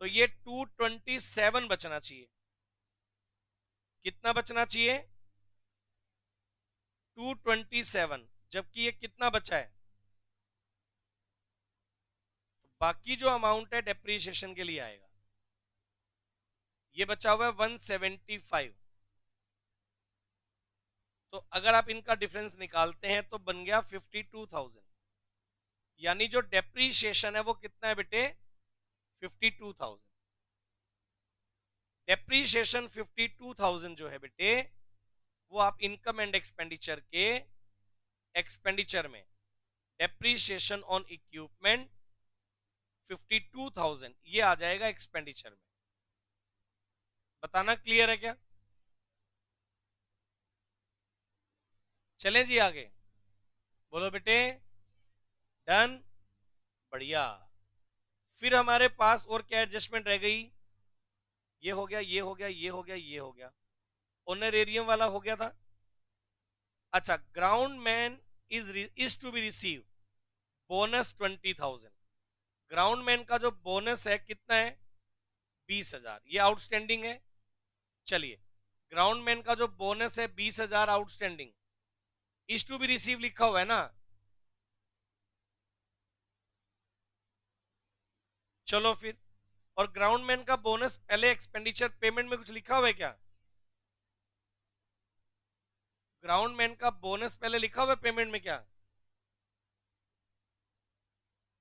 S1: तो ये 227 बचना चाहिए। कितना बचना चाहिए 227, जबकि ये कितना बचा है, तो बाकी जो अमाउंट है डेप्रीशिएशन के लिए आएगा। ये बचा हुआ है 175। तो अगर आप इनका डिफरेंस निकालते हैं तो बन गया 52,000, यानी जो डेप्रीशिएशन है वो कितना है बेटे 52,000। डेप्रीशिएशन 52,000 जो है बेटे, वो आप इनकम एंड एक्सपेंडिचर के एक्सपेंडिचर में डेप्रीशिएशन ऑन इक्विपमेंट 52,000 ये आ जाएगा एक्सपेंडिचर में। बताना क्लियर है क्या? चलें जी आगे, बोलो बेटे डन, बढ़िया। फिर हमारे पास और क्या एडजस्टमेंट रह गई, ये हो गया, ये हो गया, ये हो गया, ये हो गया, ऑनरेरियम वाला हो गया था। अच्छा, ground man is to be receive bonus 20,000। Ground man का जो बोनस है कितना है 20,000, ये आउटस्टैंडिंग है। चलिए, ग्राउंड मैन का जो बोनस है 20,000 outstanding, is to be receive लिखा हुआ है ना। चलो फिर, और ग्राउंड मैन का बोनस पहले एक्सपेंडिचर पेमेंट में कुछ लिखा हुआ है क्या? ग्राउंड मैन का बोनस पहले लिखा हुआ है पेमेंट में क्या?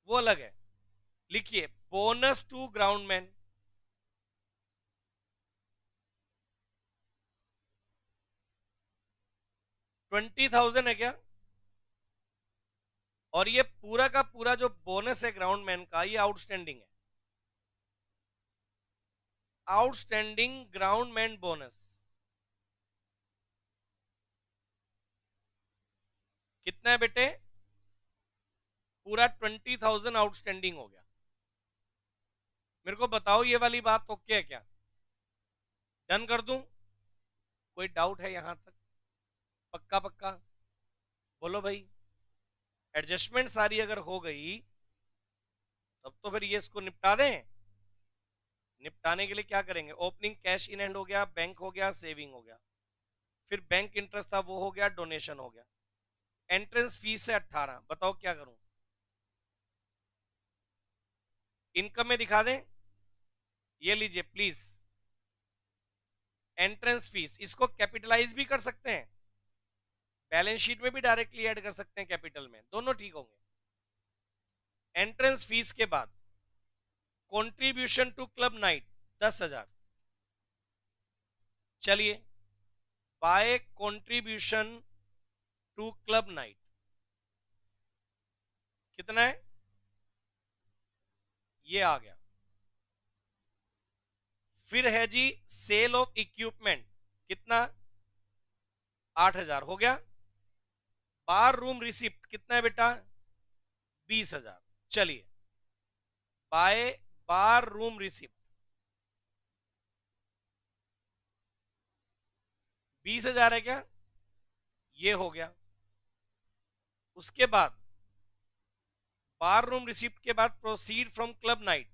S1: वो अलग है, लिखिए बोनस टू ग्राउंड मैन। 20,000 है क्या? और ये पूरा का पूरा जो बोनस है ग्राउंड मैन का, ये आउटस्टैंडिंग है। आउटस्टैंडिंग ग्राउंड मैन बोनस कितना है बेटे? पूरा 20,000 आउटस्टैंडिंग हो गया। मेरे को बताओ ये वाली बात ओके है क्या? डन कर दूं? कोई डाउट है यहां तक? पक्का पक्का बोलो भाई। एडजस्टमेंट सारी अगर हो गई तब तो फिर ये इसको निपटा दें। निपटाने के लिए क्या करेंगे, ओपनिंग कैश इन हैंड हो गया, बैंक हो गया, सेविंग हो गया, फिर बैंक इंटरेस्ट था वो हो गया, डोनेशन हो गया, एंट्रेंस फीस है 18। बताओ क्या करूं, इनकम में दिखा दें? ये लीजिए प्लीज, एंट्रेंस फीस, इसको कैपिटलाइज भी कर सकते हैं, बैलेंस शीट में भी डायरेक्टली ऐड कर सकते हैं कैपिटल में, दोनों ठीक होंगे। एंट्रेंस फीस के बाद कंट्रीब्यूशन टू क्लब नाइट 10,000। चलिए, by contribution to club night कितना है, ये आ गया। फिर है जी सेल ऑफ इक्विपमेंट, कितना 8,000 हो गया। बार रूम रिसिप्ट कितना है बेटा 20,000। चलिए, बाय बार रूम रिसिप्ट 20,000 है क्या, ये हो गया। उसके बाद बार रूम रिसिप्ट के बाद proceed from club night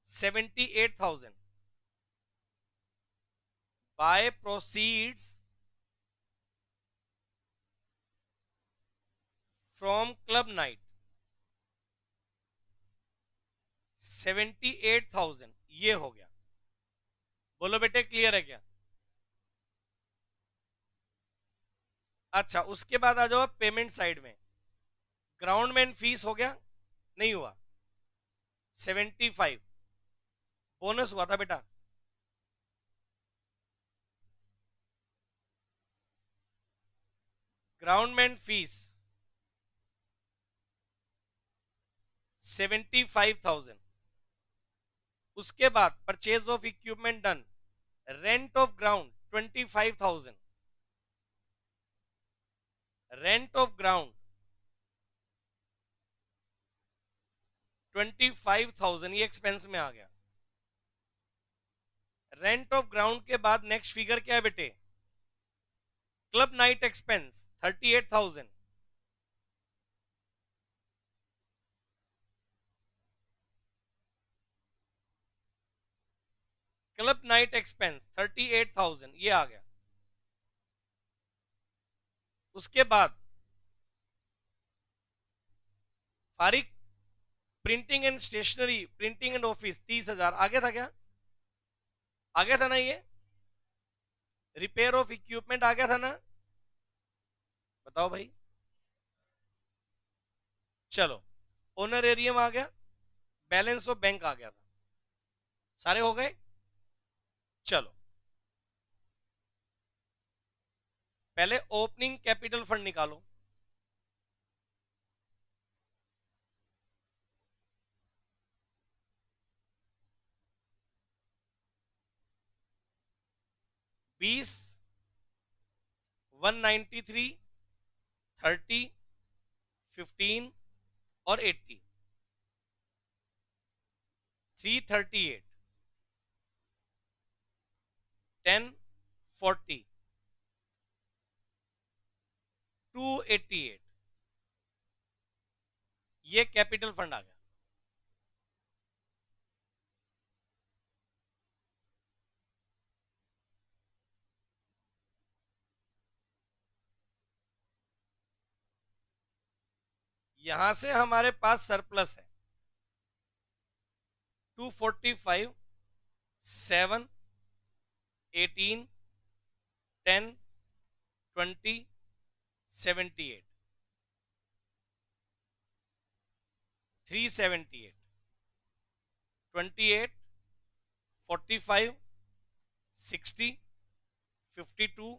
S1: 78,000। By proceeds from club night 78,000, ये हो गया। बोलो बेटे क्लियर है क्या? अच्छा, उसके बाद आ जाओ पेमेंट साइड में। ग्राउंड मैन फीस हो गया, नहीं हुआ, 75। बोनस हुआ था बेटा, ग्राउंड मैन फीस 75,000। उसके बाद purchase of equipment done, rent of ground 25,000। Rent of ground 25,000, ये एक्सपेंस में आ गया। रेंट ऑफ ग्राउंड के बाद नेक्स्ट फिगर क्या है बेटे, club night expense 38,000। Club night expense 38,000 ये आ गया। उसके बाद फारिक printing and stationery, printing and office 30,000 आ गया था क्या? आ गया था ना ये? रिपेयर ऑफ इक्विपमेंट आ गया था ना? बताओ भाई। चलो, ऑनरेरियम आ गया, बैलेंस ऑफ बैंक आ गया था, सारे हो गए। चलो, पहले ओपनिंग कैपिटल फंड निकालो। बीस, 193, 30, 15 और 80, 338, 10, 40, 288, ये कैपिटल फंड आ गया। यहां से हमारे पास सरप्लस है 245, 7, 18, 10, 20, 78, 378, 28, 45, 60, 52,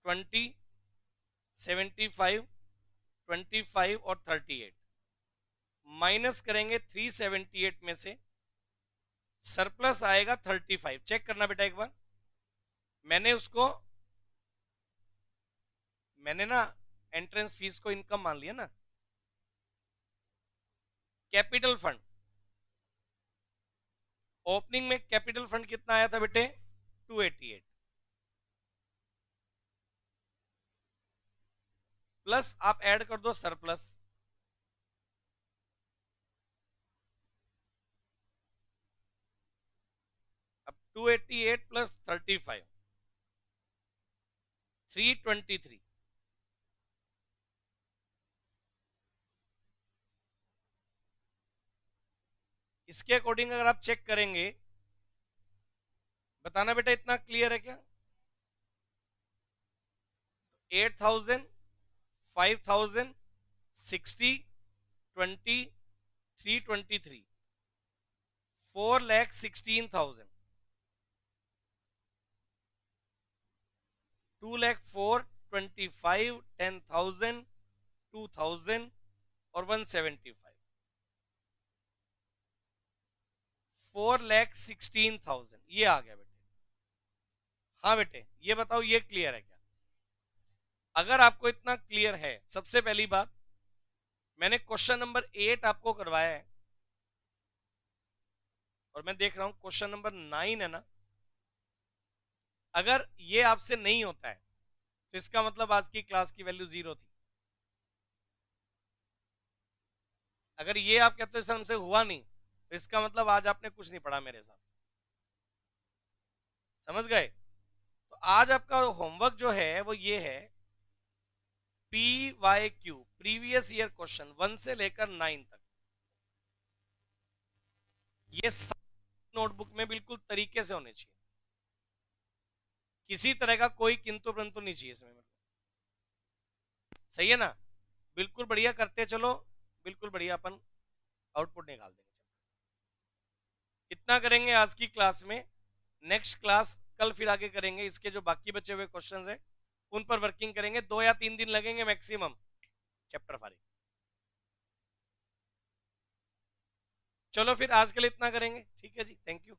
S1: 20, 75, 25 और 38, माइनस करेंगे 378 में से, सरप्लस आएगा 35। चेक करना बेटा एक बार। मैंने ना एंट्रेंस फीस को इनकम मान लिया ना। कैपिटल फंड, ओपनिंग में कैपिटल फंड कितना आया था बेटे? 288, प्लस आप ऐड कर दो सरप्लस, अब 288 प्लस 35, 323, इसके अकॉर्डिंग अगर आप चेक करेंगे, बताना बेटा इतना क्लियर है क्या? 8,000, 5,000, 60, 20, 323, 4,16,000, 2,04,, 25, 10,000, 2,000 और 175, 4,16,000 ये आ गया बेटे। हाँ बेटे, ये बताओ ये क्लियर है क्या? अगर आपको इतना क्लियर है, सबसे पहली बात, मैंने क्वेश्चन नंबर 8 आपको करवाया है और मैं देख रहा हूं क्वेश्चन नंबर 9 है ना। अगर ये आपसे नहीं होता है तो इसका मतलब आज की क्लास की वैल्यू 0 थी। अगर ये आप कहते हो सर हमसे हुआ नहीं, तो इसका मतलब आज आपने कुछ नहीं पढ़ा मेरे साथ। समझ गए? तो आज आपका होमवर्क जो है वो ये है, PYQ प्रीवियस ईयर क्वेश्चन 1 से लेकर 9 तक, ये नोटबुक में बिल्कुल तरीके से होने चाहिए, किसी तरह का कोई किंतु परंतु नहीं चाहिए इसमें। सही है ना? बिल्कुल बढ़िया करते चलो, बिल्कुल बढ़िया अपन आउटपुट निकाल देंगे। इतना करेंगे आज की क्लास में। नेक्स्ट क्लास कल फिर आगे करेंगे, इसके जो बाकी बचे हुए क्वेश्चंस हैं उन पर वर्किंग करेंगे। 2 या 3 दिन लगेंगे मैक्सिमम चैप्टर फारिग। चलो फिर आज के लिए इतना करेंगे, ठीक है जी, थैंक यू।